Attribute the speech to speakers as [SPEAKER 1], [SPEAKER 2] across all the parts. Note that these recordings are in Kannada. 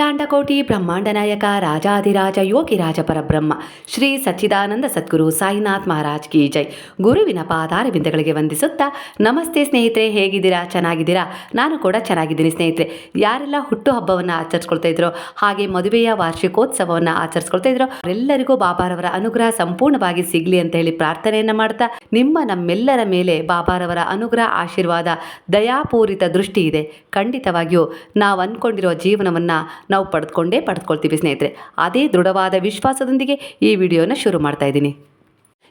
[SPEAKER 1] ಅಖಿಲಾಂಡಕೋಟಿ ಬ್ರಹ್ಮಾಂಡ ನಾಯಕ ರಾಜಾಧಿರಾಜ ಯೋಗಿರಾಜ ಪರಬ್ರಹ್ಮ ಶ್ರೀ ಸಚ್ಚಿದಾನಂದ ಸದ್ಗುರು ಸಾಯಿನಾಥ್ ಮಹಾರಾಜ್ ಕಿ ಜೈ. ಗುರುವಿನ ಪಾದಾರವಿಂದಗಳಿಗೆ ವಂದಿಸುತ್ತಾ ನಮಸ್ತೆ ಸ್ನೇಹಿತರೆ, ಹೇಗಿದ್ದೀರಾ? ಚೆನ್ನಾಗಿದ್ದೀರಾ? ನಾನು ಕೂಡ ಚೆನ್ನಾಗಿದ್ದೀನಿ ಸ್ನೇಹಿತರೆ. ಯಾರೆಲ್ಲ ಹುಟ್ಟುಹಬ್ಬವನ್ನು ಆಚರಿಸ್ಕೊಳ್ತಾ ಇದ್ರೋ, ಹಾಗೆ ಮದುವೆಯ ವಾರ್ಷಿಕೋತ್ಸವವನ್ನು ಆಚರಿಸ್ಕೊಳ್ತಾ ಇದ್ರೋ ಅವರೆಲ್ಲರಿಗೂ ಬಾಬಾರವರ ಅನುಗ್ರಹ ಸಂಪೂರ್ಣವಾಗಿ ಸಿಗಲಿ ಅಂತ ಹೇಳಿ ಪ್ರಾರ್ಥನೆಯನ್ನು ಮಾಡ್ತಾ, ನಮ್ಮೆಲ್ಲರ ಮೇಲೆ ಬಾಬಾರವರ ಅನುಗ್ರಹ, ಆಶೀರ್ವಾದ, ದಯಾಪೂರಿತ ದೃಷ್ಟಿ ಇದೆ. ಖಂಡಿತವಾಗಿಯೂ ನಾವು ಅಂದ್ಕೊಂಡಿರೋ ಜೀವನವನ್ನು ನಾವು ಪಡೆದುಕೊಳ್ತೀವಿ ಸ್ನೇಹಿತರೆ. ಅದೇ ದೃಢವಾದ ವಿಶ್ವಾಸದೊಂದಿಗೆ ಈ ವಿಡಿಯೋನ ಶುರು ಮಾಡ್ತಾ ಇದ್ದೀನಿ.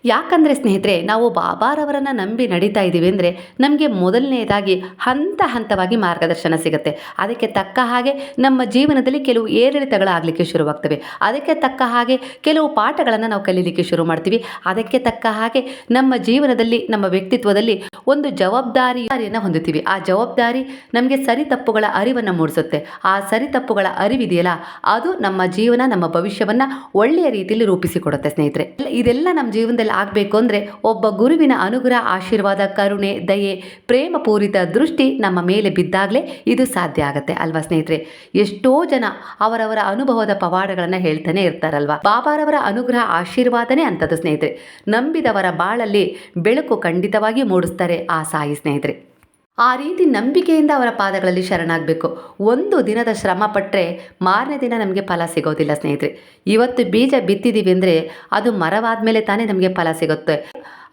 [SPEAKER 1] ಯಾಕಂದರೆ ಸ್ನೇಹಿತರೆ, ನಾವು ಬಾಬಾರವರನ್ನು ನಂಬಿ ನಡೀತಾ ಇದ್ದೀವಿ ಅಂದರೆ ನಮಗೆ ಮೊದಲನೇದಾಗಿ ಹಂತ ಹಂತವಾಗಿ ಮಾರ್ಗದರ್ಶನ ಸಿಗುತ್ತೆ. ಅದಕ್ಕೆ ತಕ್ಕ ಹಾಗೆ ನಮ್ಮ ಜೀವನದಲ್ಲಿ ಕೆಲವು ಏರಿಳಿತಗಳಾಗಲಿಕ್ಕೆ ಶುರುವಾಗ್ತವೆ. ಅದಕ್ಕೆ ತಕ್ಕ ಹಾಗೆ ಕೆಲವು ಪಾಠಗಳನ್ನು ನಾವು ಕಲೀಲಿಕ್ಕೆ ಶುರು ಮಾಡ್ತೀವಿ. ಅದಕ್ಕೆ ತಕ್ಕ ಹಾಗೆ ನಮ್ಮ ಜೀವನದಲ್ಲಿ, ನಮ್ಮ ವ್ಯಕ್ತಿತ್ವದಲ್ಲಿ ಒಂದು ಜವಾಬ್ದಾರಿಯನ್ನು ಹೊಂದುತ್ತೀವಿ. ಆ ಜವಾಬ್ದಾರಿ ನಮಗೆ ಸರಿ ತಪ್ಪುಗಳ ಅರಿವನ್ನು ಮೂಡಿಸುತ್ತೆ. ಆ ಸರಿ ತಪ್ಪುಗಳ ಅರಿವಿದೆಯಲ್ಲ, ಅದು ನಮ್ಮ ಜೀವನ, ನಮ್ಮ ಭವಿಷ್ಯವನ್ನು ಒಳ್ಳೆಯ ರೀತಿಯಲ್ಲಿ ರೂಪಿಸಿಕೊಡುತ್ತೆ ಸ್ನೇಹಿತರೆ. ಇದೆಲ್ಲ ನಮ್ಮ ಜೀವನದಲ್ಲಿ ಆಗಬೇಕು ಅಂದರೆ ಒಬ್ಬ ಗುರುವಿನ ಅನುಗ್ರಹ, ಆಶೀರ್ವಾದ, ಕರುಣೆ, ದಯೆ, ಪ್ರೇಮಪೂರಿತ ದೃಷ್ಟಿ ನಮ್ಮ ಮೇಲೆ ಬಿದ್ದಾಗಲೇ ಇದು ಸಾಧ್ಯ ಆಗುತ್ತೆ ಅಲ್ವಾ ಸ್ನೇಹಿತರೆ. ಎಷ್ಟೋ ಜನ ಅವರವರ ಅನುಭವದ ಪವಾಡಗಳನ್ನು ಹೇಳ್ತಾನೆ ಇರ್ತಾರಲ್ವಾ. ಬಾಬಾರವರ ಅನುಗ್ರಹ, ಆಶೀರ್ವಾದನೇ ಅಂತದ್ದು ಸ್ನೇಹಿತರೆ. ನಂಬಿದವರ ಬಾಳಲ್ಲಿ ಬೆಳಕು ಖಂಡಿತವಾಗಿ ಮೂಡಿಸ್ತಾರೆ ಆ ಸಾಯಿ ಸ್ನೇಹಿತರೆ. ಆ ರೀತಿ ನಂಬಿಕೆಯಿಂದ ಅವರ ಪಾದಗಳಲ್ಲಿ ಶರಣಾಗಬೇಕು. ಒಂದು ದಿನದ ಶ್ರಮ ಪಟ್ಟರೆ ಮಾರನೇ ದಿನ ನಮಗೆ ಫಲ ಸಿಗೋದಿಲ್ಲ ಸ್ನೇಹಿತರೆ. ಇವತ್ತು ಬೀಜ ಬಿತ್ತಿದ್ದೀವಿ ಅಂದರೆ ಅದು ಮರವಾದ ಮೇಲೆ ತಾನೇ ನಮಗೆ ಫಲ ಸಿಗುತ್ತೆ.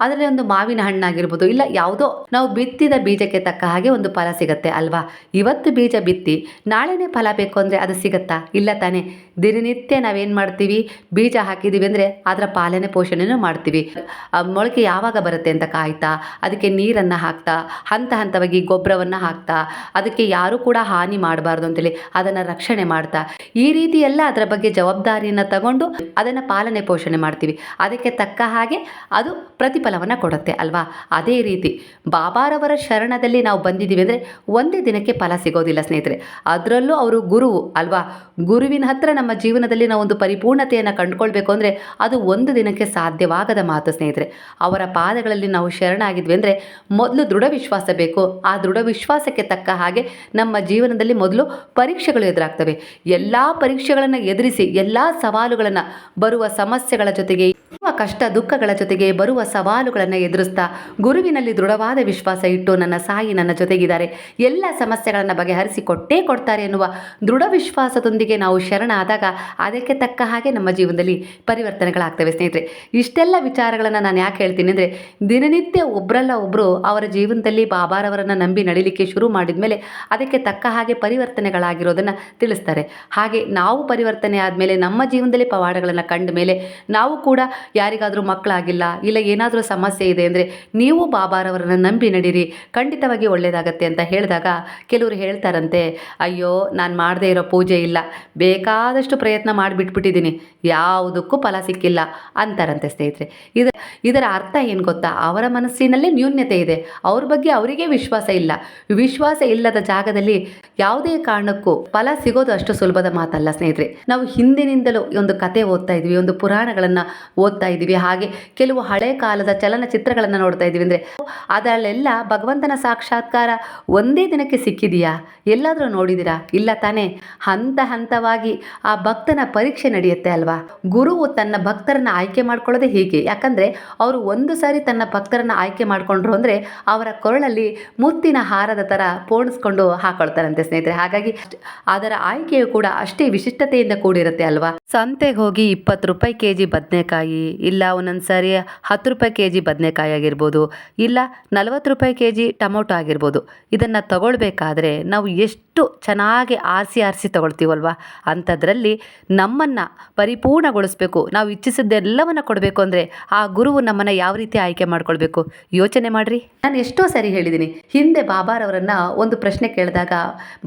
[SPEAKER 1] ಅದರಲ್ಲಿ ಒಂದು ಮಾವಿನ ಹಣ್ಣಾಗಿರ್ಬೋದು, ಇಲ್ಲ ಯಾವುದೋ ನಾವು ಬಿತ್ತಿದ ಬೀಜಕ್ಕೆ ತಕ್ಕ ಹಾಗೆ ಒಂದು ಫಲ ಸಿಗುತ್ತೆ ಅಲ್ವಾ. ಇವತ್ತು ಬೀಜ ಬಿತ್ತಿ ನಾಳೆನೇ ಫಲ ಬೇಕು ಅಂದರೆ ಅದು ಸಿಗುತ್ತಾ? ಇಲ್ಲ ತಾನೇ. ದಿನನಿತ್ಯ ನಾವೇನು ಮಾಡ್ತೀವಿ, ಬೀಜ ಹಾಕಿದ್ದೀವಿ ಅಂದರೆ ಅದರ ಪಾಲನೆ ಪೋಷಣೆನೂ ಮಾಡ್ತೀವಿ. ಮೊಳಕೆ ಯಾವಾಗ ಬರುತ್ತೆ ಅಂತ ಕಾಯ್ತಾ, ಅದಕ್ಕೆ ನೀರನ್ನು ಹಾಕ್ತಾ, ಹಂತ ಹಂತವಾಗಿ ಗೊಬ್ಬರವನ್ನು ಹಾಕ್ತಾ, ಅದಕ್ಕೆ ಯಾರೂ ಕೂಡ ಹಾನಿ ಮಾಡಬಾರ್ದು ಅಂತೇಳಿ ಅದನ್ನು ರಕ್ಷಣೆ ಮಾಡ್ತಾ, ಈ ರೀತಿ ಎಲ್ಲ ಅದರ ಬಗ್ಗೆ ಜವಾಬ್ದಾರಿಯನ್ನು ತಗೊಂಡು ಅದನ್ನು ಪಾಲನೆ ಪೋಷಣೆ ಮಾಡ್ತೀವಿ. ಅದಕ್ಕೆ ತಕ್ಕ ಹಾಗೆ ಅದು ಪ್ರತಿಫಲವನ್ನು ಕೊಡುತ್ತೆ ಅಲ್ವಾ. ಅದೇ ರೀತಿ ಬಾಬಾರವರ ಶರಣದಲ್ಲಿ ನಾವು ಬಂದಿದ್ದೀವಿ ಅಂದರೆ ಒಂದೇ ದಿನಕ್ಕೆ ಫಲ ಸಿಗೋದಿಲ್ಲ ಸ್ನೇಹಿತರೆ. ಅದರಲ್ಲೂ ಅವರು ಗುರುವು ಅಲ್ವಾ. ಗುರುವಿನ ಹತ್ರ ನಮ್ಮ ಜೀವನದಲ್ಲಿ ನಾವು ಒಂದು ಪರಿಪೂರ್ಣತೆಯನ್ನು ಕಂಡುಕೊಳ್ಬೇಕು ಅಂದರೆ ಅದು ಒಂದು ದಿನಕ್ಕೆ ಸಾಧ್ಯವಾಗದ ಮಾತು ಸ್ನೇಹಿತರೆ. ಅವರ ಪಾದಗಳಲ್ಲಿ ನಾವು ಶರಣಾಗಿದ್ವಿ ಅಂದರೆ ಮೊದಲು ದೃಢ ವಿಶ್ವಾಸ ಬೇಕು. ಆ ದೃಢ ವಿಶ್ವಾಸಕ್ಕೆ ತಕ್ಕ ಹಾಗೆ ನಮ್ಮ ಜೀವನದಲ್ಲಿ ಮೊದಲು ಪರೀಕ್ಷೆಗಳು ಎದುರಾಗ್ತವೆ. ಎಲ್ಲ ಪರೀಕ್ಷೆಗಳನ್ನು ಎದುರಿಸಿ, ಎಲ್ಲ ಸವಾಲುಗಳನ್ನು, ಬರುವ ಸಮಸ್ಯೆಗಳ ಜೊತೆಗೆ, ಕಷ್ಟ ದುಃಖಗಳ ಜೊತೆಗೆ ಬರುವ ಸವಾಲುಗಳನ್ನು ಎದುರಿಸ್ತಾ ಗುರುವಿನಲ್ಲಿ ದೃಢವಾದ ವಿಶ್ವಾಸ ಇಟ್ಟು, ನನ್ನ ಸಾಯಿ ನನ್ನ ಜೊತೆಗಿದ್ದಾರೆ, ಎಲ್ಲ ಸಮಸ್ಯೆಗಳನ್ನು ಬಗೆಹರಿಸಿ ಕೊಟ್ಟೇ ಕೊಡ್ತಾರೆ ಎನ್ನುವ ದೃಢ ವಿಶ್ವಾಸದೊಂದಿಗೆ ನಾವು ಶರಣಾದಾಗ ಅದಕ್ಕೆ ತಕ್ಕ ಹಾಗೆ ನಮ್ಮ ಜೀವನದಲ್ಲಿ ಪರಿವರ್ತನೆಗಳಾಗ್ತವೆ ಸ್ನೇಹಿತರೆ. ಇಷ್ಟೆಲ್ಲ ವಿಚಾರಗಳನ್ನು ನಾನು ಯಾಕೆ ಹೇಳ್ತೀನಿ ಅಂದರೆ, ದಿನನಿತ್ಯ ಒಬ್ಬರಲ್ಲ ಒಬ್ಬರು ಅವರ ಜೀವನದಲ್ಲಿ ಬಾಬಾರವರನ್ನು ನಂಬಿ ನಡಿಲಿಕ್ಕೆ ಶುರು ಮಾಡಿದ ಮೇಲೆ ಅದಕ್ಕೆ ತಕ್ಕ ಹಾಗೆ ಪರಿವರ್ತನೆಗಳಾಗಿರೋದನ್ನು ತಿಳಿಸ್ತಾರೆ. ಹಾಗೆ ನಾವು ಪರಿವರ್ತನೆ ಆದಮೇಲೆ, ನಮ್ಮ ಜೀವನದಲ್ಲಿ ಪವಾಡಗಳನ್ನು ಕಂಡ ಮೇಲೆ ನಾವು ಕೂಡ ಯಾರಿಗಾದರೂ ಮಕ್ಕಳಾಗಿಲ್ಲ, ಇಲ್ಲ ಏನಾದರೂ ಸಮಸ್ಯೆ ಇದೆ ಅಂದರೆ ನೀವು ಬಾಬಾರವರನ್ನು ನಂಬಿ ನಡೀರಿ, ಖಂಡಿತವಾಗಿ ಒಳ್ಳೆಯದಾಗತ್ತೆ ಅಂತ ಹೇಳಿದಾಗ ಕೆಲವರು ಹೇಳ್ತಾರಂತೆ, ಅಯ್ಯೋ ನಾನು ಮಾಡದೇ ಇರೋ ಪೂಜೆ ಇಲ್ಲ, ಬೇಕಾದಷ್ಟು ಪ್ರಯತ್ನ ಮಾಡಿಬಿಟ್ಬಿಟ್ಟಿದ್ದೀನಿ, ಯಾವುದಕ್ಕೂ ಫಲ ಸಿಕ್ಕಿಲ್ಲ ಅಂತಾರಂತೆ ಸ್ನೇಹಿತರೆ. ಇದರ ಅರ್ಥ ಏನು ಗೊತ್ತಾ? ಅವರ ಮನಸ್ಸಿನಲ್ಲೇ ನ್ಯೂನ್ಯತೆ ಇದೆ, ಅವ್ರ ಬಗ್ಗೆ ಅವರಿಗೆ ವಿಶ್ವಾಸ ಇಲ್ಲ. ವಿಶ್ವಾಸ ಇಲ್ಲದ ಜಾಗದಲ್ಲಿ ಯಾವುದೇ ಕಾರಣಕ್ಕೂ ಫಲ ಸಿಗೋದು ಅಷ್ಟು ಸುಲಭದ ಮಾತಲ್ಲ ಸ್ನೇಹಿತರೆ. ನಾವು ಹಿಂದಿನಿಂದಲೂ ಒಂದು ಕತೆ ಓದ್ತಾ ಇದ್ವಿ, ಒಂದು ಪುರಾಣಗಳನ್ನು ಓದ್ತಾ ಇದ್ದೀವಿ, ಹಾಗೆ ಕೆಲವು ಹಳೆ ಕಾಲದ ಚಲನಚಿತ್ರಗಳನ್ನು ನೋಡ್ತಾ ಇದ್ದೀವಿ ಅಂದರೆ ಅದರಲ್ಲೆಲ್ಲ ಭಗವಂತನ ಸಾಕ್ಷಾತ್ಕಾರ ಒಂದೇ ದಿನಕ್ಕೆ ಸಿಕ್ಕಿದೆಯಾ? ಎಲ್ಲಾದರೂ ನೋಡಿದಿರಾ? ಇಲ್ಲ ತಾನೇ. ಹಂತ ಹಂತವಾಗಿ ಆ ಭಕ್ತನ ಪರೀಕ್ಷೆ ನಡೆಯುತ್ತೆ ಅಲ್ವಾ. ಗುರುವು ತನ್ನ ಭಕ್ತರನ್ನು ಆಯ್ಕೆ ಮಾಡ್ಕೊಳ್ಳೋದೇ ಹೀಗೆ. ಯಾಕಂದರೆ ಅವರು ಒಂದು ಸಾರಿ ತನ್ನ ಭಕ್ತರನ್ನು ಆಯ್ಕೆ ಮಾಡಿಕೊಂಡ್ರು ಅಂದರೆ ಅವರ ಕೊರಳಲ್ಲಿ ಮುತ್ತಿನ ಹಾರದ ಥರ ಪೋಣಿಸ್ಕೊಂಡು ಹಾಕೊಳ್ತಾರಂತೆ ಸ್ನೇಹಿತರೆ. ಹಾಗಾಗಿ ಅದರ ಆಯ್ಕೆಯು ಕೂಡ ಅಷ್ಟೇ ವಿಶಿಷ್ಟತೆಯಿಂದ ಕೂಡಿರುತ್ತೆ ಅಲ್ವಾ. ಸಂತೆಗೆ ಹೋಗಿ 20 ರೂಪಾಯಿ ಕೆಜಿ ಬದನೆಕಾಯಿ, ಇಲ್ಲ ಒಂದೊಂದು ಸಾರಿ 10 ರೂಪಾಯಿ ಕೆಜಿ ಬದನೆಕಾಯಿ ಆಗಿರ್ಬೋದು, ಇಲ್ಲ 40 ರೂಪಾಯಿ ಕೆಜಿ ಟೊಮೊಟೊ ಆಗಿರ್ಬೋದು. ಇದನ್ನು ತಗೊಳ್ಬೇಕಾದ್ರೆ ನಾವು ಎಷ್ಟು ಚೆನ್ನಾಗಿ ಆರಿಸಿ ತಗೊಳ್ತೀವಲ್ವ. ಅಂಥದ್ರಲ್ಲಿ ನಮ್ಮನ್ನು ಪರಿಪೂರ್ಣಗೊಳಿಸಬೇಕು, ನಾವು ಇಚ್ಛಿಸಿದ್ದೆಲ್ಲವನ್ನು ಕೊಡಬೇಕು ಅಂದರೆ ಆ ಗುರುವು ನಮ್ಮನ್ನು ಯಾವ ರೀತಿ ಆಯ್ಕೆ ಮಾಡ್ಕೊಳ್ಬೇಕು ಯೋಚನೆ ಮಾಡಿರಿ. ನಾನು ಎಷ್ಟೋ ಸರಿ ಹೇಳಿದ್ದೀನಿ, ಹಿಂದೆ ಬಾಬಾರವರನ್ನು ಒಂದು ಪ್ರಶ್ನೆ ಕೇಳಿದಾಗ,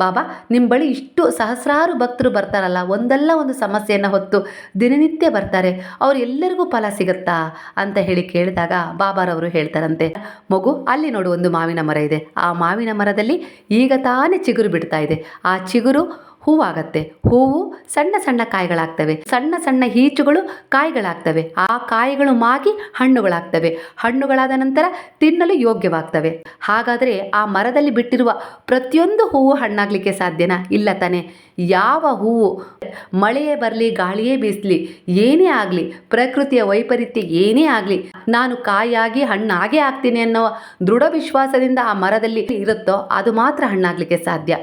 [SPEAKER 1] ಬಾಬಾ ನಿಮ್ಮ ಬಳಿ ಇಷ್ಟು ಸಹಸ್ರಾರು ಭಕ್ತರು ಬರ್ತಾರಲ್ಲ, ಒಂದಲ್ಲ ಒಂದು ಸಮಸ್ಯೆಯನ್ನು ಹೊತ್ತು ದಿನನಿತ್ಯ ಬರ್ತಾರೆ, ಅವ್ರು ಎಲ್ಲರಿಗೂ ಫಲ ಸಿಗುತ್ತಾ ಅಂತ ಹೇಳಿ ಕೇಳಿದಾಗ ಬಾಬಾರವರು ಹೇಳ್ತಾರಂತೆ, ಮಗು ಅಲ್ಲಿ ನೋಡು, ಒಂದು ಮಾವಿನ ಮರ ಇದೆ. ಆ ಮಾವಿನ ಮರದಲ್ಲಿ ಈಗ ತಾನೇ ಚಿಗುರು ಬಿಡ್ತಾ ಇದೆ. ಆ ಚಿಗುರು ಹೂವಾಗತ್ತೆ. ಹೂವು ಸಣ್ಣ ಸಣ್ಣ ಕಾಯಿಗಳಾಗ್ತವೆ, ಸಣ್ಣ ಸಣ್ಣ ಈಚುಗಳು ಕಾಯಿಗಳಾಗ್ತವೆ, ಆ ಕಾಯಿಗಳು ಮಾಗಿ ಹಣ್ಣುಗಳಾಗ್ತವೆ, ಹಣ್ಣುಗಳಾದ ನಂತರ ತಿನ್ನಲು ಯೋಗ್ಯವಾಗ್ತವೆ. ಹಾಗಾದರೆ ಆ ಮರದಲ್ಲಿ ಬಿಟ್ಟಿರುವ ಪ್ರತಿಯೊಂದು ಹೂವು ಹಣ್ಣಾಗಲಿಕ್ಕೆ ಸಾಧ್ಯನಾ? ಇಲ್ಲ ತಾನೆ. ಯಾವ ಹೂವು ಮಳೆಯೇ ಬರಲಿ, ಗಾಳಿಯೇ ಬೀಸಲಿ, ಏನೇ ಆಗಲಿ, ಪ್ರಕೃತಿಯ ವೈಪರೀತ್ಯ ಏನೇ ಆಗಲಿ, ನಾನು ಕಾಯಾಗಿ ಹಣ್ಣಾಗೇ ಆಗ್ತೀನಿ ಅನ್ನೋ ದೃಢ ವಿಶ್ವಾಸದಿಂದ ಆ ಮರದಲ್ಲಿ ಇರುತ್ತೋ ಅದು ಮಾತ್ರ ಹಣ್ಣಾಗ್ಲಿಕ್ಕೆ ಸಾಧ್ಯ.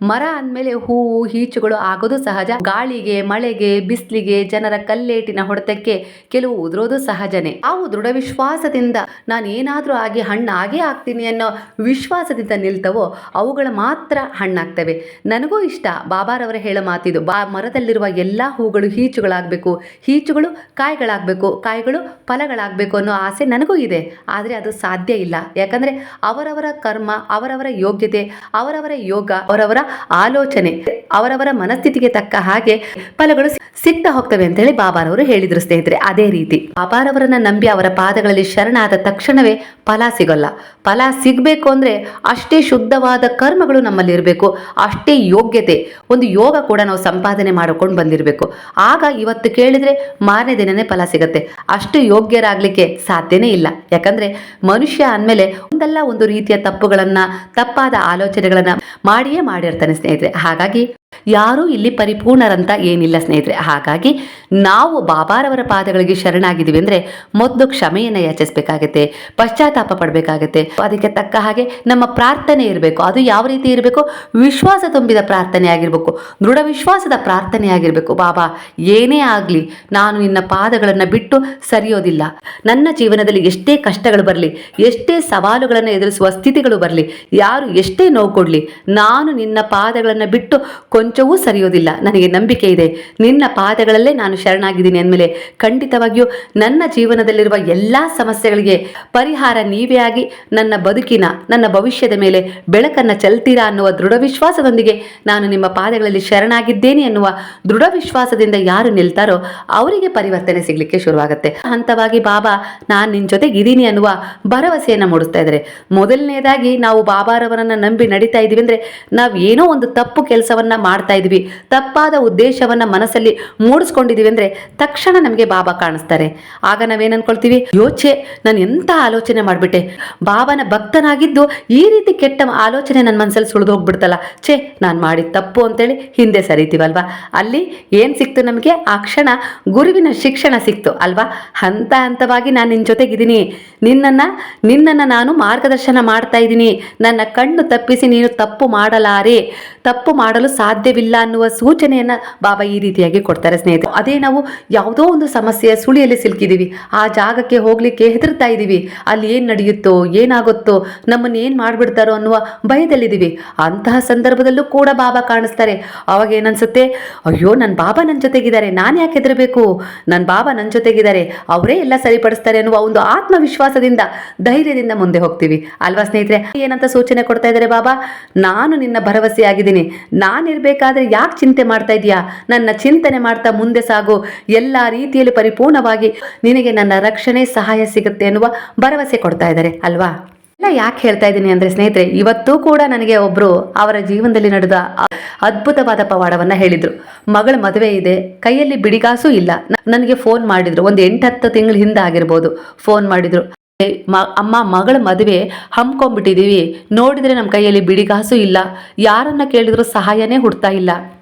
[SPEAKER 1] ಮರ ಅಂದಮೇಲೆ ಹೂವು ಈಚುಗಳು ಆಗೋದು ಸಹಜ. ಗಾಳಿಗೆ, ಮಳೆಗೆ, ಬಿಸಿಲಿಗೆ, ಜನರ ಕಲ್ಲೇಟಿನ ಹೊಡೆತಕ್ಕೆ ಕೆಲವು ಉದುರೋದು ಸಹಜನೇ. ಅವು ದೃಢ ವಿಶ್ವಾಸದಿಂದ ನಾನು ಏನಾದರೂ ಆಗಿ ಹಣ್ಣಾಗೇ ಆಗ್ತೀನಿ ಅನ್ನೋ ವಿಶ್ವಾಸದಿಂದ ನಿಲ್ತವೋ ಅವುಗಳ ಮಾತ್ರ ಹಣ್ಣಾಗ್ತವೆ. ನನಗೂ ಇಷ್ಟ ಬಾಬಾರವರ ಹೇಳೋ ಮಾತಿದು. ಮರದಲ್ಲಿರುವ ಎಲ್ಲ ಹೂಗಳು ಈಚುಗಳಾಗಬೇಕು, ಈಚುಗಳು ಕಾಯಿಗಳಾಗಬೇಕು, ಕಾಯಿಗಳು ಫಲಗಳಾಗಬೇಕು ಅನ್ನೋ ಆಸೆ ನನಗೂ ಇದೆ. ಆದರೆ ಅದು ಸಾಧ್ಯ ಇಲ್ಲ. ಯಾಕಂದರೆ ಅವರವರ ಕರ್ಮ, ಅವರವರ ಯೋಗ್ಯತೆ, ಅವರವರ ಯೋಗ, ಅವರವರ ಆಲೋಚನೆ, ಅವರವರ ಮನಸ್ಥಿತಿಗೆ ತಕ್ಕ ಹಾಗೆ ಫಲಗಳು ಸಿಗ್ತಾ ಹೋಗ್ತವೆ ಅಂತ ಹೇಳಿ ಬಾಬಾರವರು ಹೇಳಿದ್ರು ಸ್ನೇಹಿತರೆ. ಅದೇ ರೀತಿ ಬಾಬಾರವರನ್ನ ನಂಬಿ ಅವರ ಪಾದಗಳಲ್ಲಿ ಶರಣಾದ ತಕ್ಷಣವೇ ಫಲ ಸಿಗೋಲ್ಲ. ಫಲ ಸಿಗಬೇಕು ಅಂದರೆ ಅಷ್ಟೇ ಶುದ್ಧವಾದ ಕರ್ಮಗಳು ನಮ್ಮಲ್ಲಿ ಇರಬೇಕು, ಅಷ್ಟೇ ಯೋಗ್ಯತೆ, ಒಂದು ಯೋಗ ಕೂಡ ನಾವು ಸಂಪಾದನೆ ಮಾಡಿಕೊಂಡು ಬಂದಿರಬೇಕು. ಆಗ ಇವತ್ತು ಕೇಳಿದರೆ ಮಾರನೇ ದಿನನೇ ಫಲ ಸಿಗುತ್ತೆ. ಅಷ್ಟು ಯೋಗ್ಯರಾಗಲಿಕ್ಕೆ ಸಾಧ್ಯನೇ ಇಲ್ಲ. ಯಾಕಂದರೆ ಮನುಷ್ಯ ಅಂದಮೇಲೆ ಒಂದಲ್ಲ ಒಂದು ರೀತಿಯ ತಪ್ಪುಗಳನ್ನು, ತಪ್ಪಾದ ಆಲೋಚನೆಗಳನ್ನು ಮಾಡಿಯೇ ಮಾಡಿರ್ತಾನೆ ಸ್ನೇಹಿತರೆ. ಹಾಗಾಗಿ ಯಾರೂ ಇಲ್ಲಿ ಪರಿಪೂರ್ಣರಂತ ಏನಿಲ್ಲ ಸ್ನೇಹಿತರೆ. ಹಾಗಾಗಿ ನಾವು ಬಾಬಾರವರ ಪಾದಗಳಿಗೆ ಶರಣಾಗಿದ್ದೀವಿ ಅಂದರೆ ಮೊದಲು ಕ್ಷಮೆಯನ್ನು ಯಾಚಿಸಬೇಕಾಗತ್ತೆ, ಪಶ್ಚಾತ್ತಾಪ ಪಡಬೇಕಾಗತ್ತೆ. ಅದಕ್ಕೆ ತಕ್ಕ ಹಾಗೆ ನಮ್ಮ ಪ್ರಾರ್ಥನೆ ಇರಬೇಕು. ಅದು ಯಾವ ರೀತಿ ಇರಬೇಕು? ವಿಶ್ವಾಸ ತುಂಬಿದ ಪ್ರಾರ್ಥನೆ ಆಗಿರಬೇಕು, ದೃಢ ವಿಶ್ವಾಸದ ಪ್ರಾರ್ಥನೆ ಆಗಿರಬೇಕು. ಬಾಬಾ, ಏನೇ ಆಗಲಿ ನಾನು ನಿನ್ನ ಪಾದಗಳನ್ನು ಬಿಟ್ಟು ಸರಿಯೋದಿಲ್ಲ. ನನ್ನ ಜೀವನದಲ್ಲಿ ಎಷ್ಟೇ ಕಷ್ಟಗಳು ಬರಲಿ, ಎಷ್ಟೇ ಸವಾಲುಗಳನ್ನು ಎದುರಿಸುವ ಸ್ಥಿತಿಗಳು ಬರಲಿ, ಯಾರು ಎಷ್ಟೇ ನೋವು ಕೊಡಲಿ, ನಾನು ನಿನ್ನ ಪಾದಗಳನ್ನು ಬಿಟ್ಟು ಕೊಂಚವೂ ಸರಿಯೋದಿಲ್ಲ. ನನಗೆ ನಂಬಿಕೆ ಇದೆ, ನಿನ್ನ ಪಾದಗಳಲ್ಲೇ ನಾನು ಶರಣಾಗಿದ್ದೀನಿ ಅಂದಮೇಲೆ ಖಂಡಿತವಾಗಿಯೂ ನನ್ನ ಜೀವನದಲ್ಲಿರುವ ಎಲ್ಲ ಸಮಸ್ಯೆಗಳಿಗೆ ಪರಿಹಾರ ನೀವೇ ಆಗಿ ನನ್ನ ಬದುಕಿನ, ನನ್ನ ಭವಿಷ್ಯದ ಮೇಲೆ ಬೆಳಕನ್ನು ಚೆಲ್ತೀರಾ ಅನ್ನುವ ದೃಢ ವಿಶ್ವಾಸದೊಂದಿಗೆ ನಾನು ನಿಮ್ಮ ಪಾದಗಳಲ್ಲಿ ಶರಣಾಗಿದ್ದೇನೆ ಅನ್ನುವ ದೃಢ ವಿಶ್ವಾಸದಿಂದ ಯಾರು ನಿಲ್ತಾರೋ ಅವರಿಗೆ ಪರಿವರ್ತನೆ ಸಿಗಲಿಕ್ಕೆ ಶುರುವಾಗುತ್ತೆ. ಹಂತವಾಗಿ ಬಾಬಾ ನಾನು ನಿನ್ನ ಜೊತೆಗಿದ್ದೀನಿ ಅನ್ನುವ ಭರವಸೆಯನ್ನು ಮೂಡಿಸ್ತಾ ಇದ್ದಾರೆ. ಮೊದಲನೇದಾಗಿ ನಾವು ಬಾಬಾರವರನ್ನು ನಂಬಿ ನಡೀತಾ ಇದ್ದೀವಿ ಅಂದರೆ ನಾವು ಏನೋ ಒಂದು ತಪ್ಪು ಕೆಲಸವನ್ನು ಮಾಡ್ತಾ ಇದ್ವಿ, ತಪ್ಪಾದ ಉದ್ದೇಶವನ್ನ ಮನಸ್ಸಲ್ಲಿ ಮೂಡಿಸ್ಕೊಂಡಿದೀವಿ ಅಂದ್ರೆ ತಕ್ಷಣ ನಮಗೆ ಬಾಬಾ ಕಾಣಿಸ್ತಾರೆ. ಆಗ ನಾವೇನ್ ಅನ್ಕೊಳ್ತೀವಿ, ಯೋಚೆ ನಾನು ಎಂತ ಆಲೋಚನೆ ಮಾಡ್ಬಿಟ್ಟೆ, ಬಾಬಾನ ಭಕ್ತನಾಗಿದ್ದು ಈ ರೀತಿ ಕೆಟ್ಟ ಆಲೋಚನೆ ನನ್ನ ಮನಸ್ಸಲ್ಲಿ ಸುಳಿದು ಹೋಗ್ಬಿಡ್ತಲ್ಲ, ಛೇ ನಾನು ಮಾಡಿದ ತಪ್ಪು ಅಂತೇಳಿ ಹಿಂದೆ ಸರಿತೀವಲ್ವಾ. ಅಲ್ಲಿ ಏನ್ ಸಿಕ್ತು ನಮಗೆ? ಆ ಕ್ಷಣ ಗುರುವಿನ ಶಿಕ್ಷಣ ಸಿಕ್ತು ಅಲ್ವಾ. ಹಂತ ಹಂತವಾಗಿ ನಾನು ನಿನ್ನ ಜೊತೆಗಿದ್ದೀನಿ, ನಿನ್ನನ್ನ ನಾನು ಮಾರ್ಗದರ್ಶನ ಮಾಡ್ತಾ ಇದ್ದೀನಿ, ನನ್ನ ಕಣ್ಣು ತಪ್ಪಿಸಿ ನೀನು ತಪ್ಪು ಮಾಡಲಾರೆ, ತಪ್ಪು ಮಾಡಲು ಸಾಧ್ಯವಿಲ್ಲ ಅನ್ನುವ ಸೂಚನೆಯನ್ನ ಬಾಬಾ ಈ ರೀತಿಯಾಗಿ ಕೊಡ್ತಾರೆ ಸ್ನೇಹಿತರೆ. ಅದೇ ನಾವು ಯಾವುದೋ ಒಂದು ಸಮಸ್ಯೆಯ ಸುಳಿಯಲ್ಲಿ ಸಿಲುಕಿದೀವಿ, ಆ ಜಾಗಕ್ಕೆ ಹೋಗ್ಲಿಕ್ಕೆ ಹೆದರ್ತಾ ಇದ್ದೀವಿ, ಅಲ್ಲಿ ಏನ್ ನಡೆಯುತ್ತೋ, ಏನಾಗುತ್ತೋ, ನಮ್ಮನ್ನು ಏನ್ ಮಾಡ್ಬಿಡ್ತಾರೋ ಅನ್ನುವ ಭಯದಲ್ಲಿದ್ದೀವಿ. ಅಂತಹ ಸಂದರ್ಭದಲ್ಲೂ ಕೂಡ ಬಾಬಾ ಕಾಣಿಸ್ತಾರೆ. ಅವಾಗ ಏನನ್ಸುತ್ತೆ, ಅಯ್ಯೋ ನನ್ನ ಬಾಬಾ ನನ್ನ ಜೊತೆಗಿದ್ದಾರೆ, ನಾನು ಯಾಕೆ ಹೆದರಬೇಕು, ನನ್ನ ಬಾಬಾ ನನ್ನ ಜೊತೆಗಿದ್ದಾರೆ, ಅವರೇ ಎಲ್ಲ ಸರಿಪಡಿಸ್ತಾರೆ ಅನ್ನುವ ಒಂದು ಆತ್ಮವಿಶ್ವಾಸದಿಂದ, ಧೈರ್ಯದಿಂದ ಮುಂದೆ ಹೋಗ್ತೀವಿ ಅಲ್ವಾ ಸ್ನೇಹಿತರೆ. ಏನಂತ ಸೂಚನೆ ಕೊಡ್ತಾ ಇದ್ದಾರೆ ಬಾಬಾ? ನಾನು ನಿನ್ನ ಭರವಸೆ ಆಗಿದ್ದೀನಿ, ನಾನಿರ್ಬೇಕಾದ್ರೆ ಯಾಕೆ ಚಿಂತೆ ಮಾಡ್ತಾ ಇದೀಯಾ, ನನ್ನ ಚಿಂತನೆ ಮಾಡ್ತಾ ಮುಂದೆ ಸಾಗು, ಎಲ್ಲ ರೀತಿಯಲ್ಲಿ ಪರಿಪೂರ್ಣವಾಗಿ ನಿನಗೆ ನನ್ನ ರಕ್ಷಣೆ, ಸಹಾಯ ಸಿಗುತ್ತೆ ಎನ್ನುವ ಭರವಸೆ ಕೊಡ್ತಾ ಇದ್ದಾರೆ ಅಲ್ವಾ. ಎಲ್ಲ ಯಾಕೆ ಹೇಳ್ತಾ ಇದ್ದೀನಿ ಅಂದ್ರೆ ಸ್ನೇಹಿತರೆ, ಇವತ್ತೂ ಕೂಡ ನನಗೆ ಒಬ್ರು ಅವರ ಜೀವನದಲ್ಲಿ ನಡೆದ ಅದ್ಭುತವಾದ ಪವಾಡವನ್ನ ಹೇಳಿದ್ರು. ಮಗಳ ಮದುವೆ ಇದೆ, ಕೈಯಲ್ಲಿ ಬಿಡಿಗಾಸು ಇಲ್ಲ. ನನಗೆ ಫೋನ್ ಮಾಡಿದ್ರು, ಒಂದು 8-10 ತಿಂಗಳ ಹಿಂದೆ ಆಗಿರ್ಬೋದು. ಫೋನ್ ಮಾಡಿದ್ರು, ಅಮ್ಮ ಮಗಳ ಮದುವೆ ಹಮ್ಕೊಂಡ್ಬಿಟ್ಟಿದೀವಿ, ನೋಡಿದ್ರೆ ನಮ್ಮ ಕೈಯಲ್ಲಿ ಬಿಡಿಗಾಸು ಇಲ್ಲ, ಯಾರನ್ನ ಕೇಳಿದ್ರು ಸಹಾಯನೇ ಹುಡ್ತಾ ಇಲ್ಲ,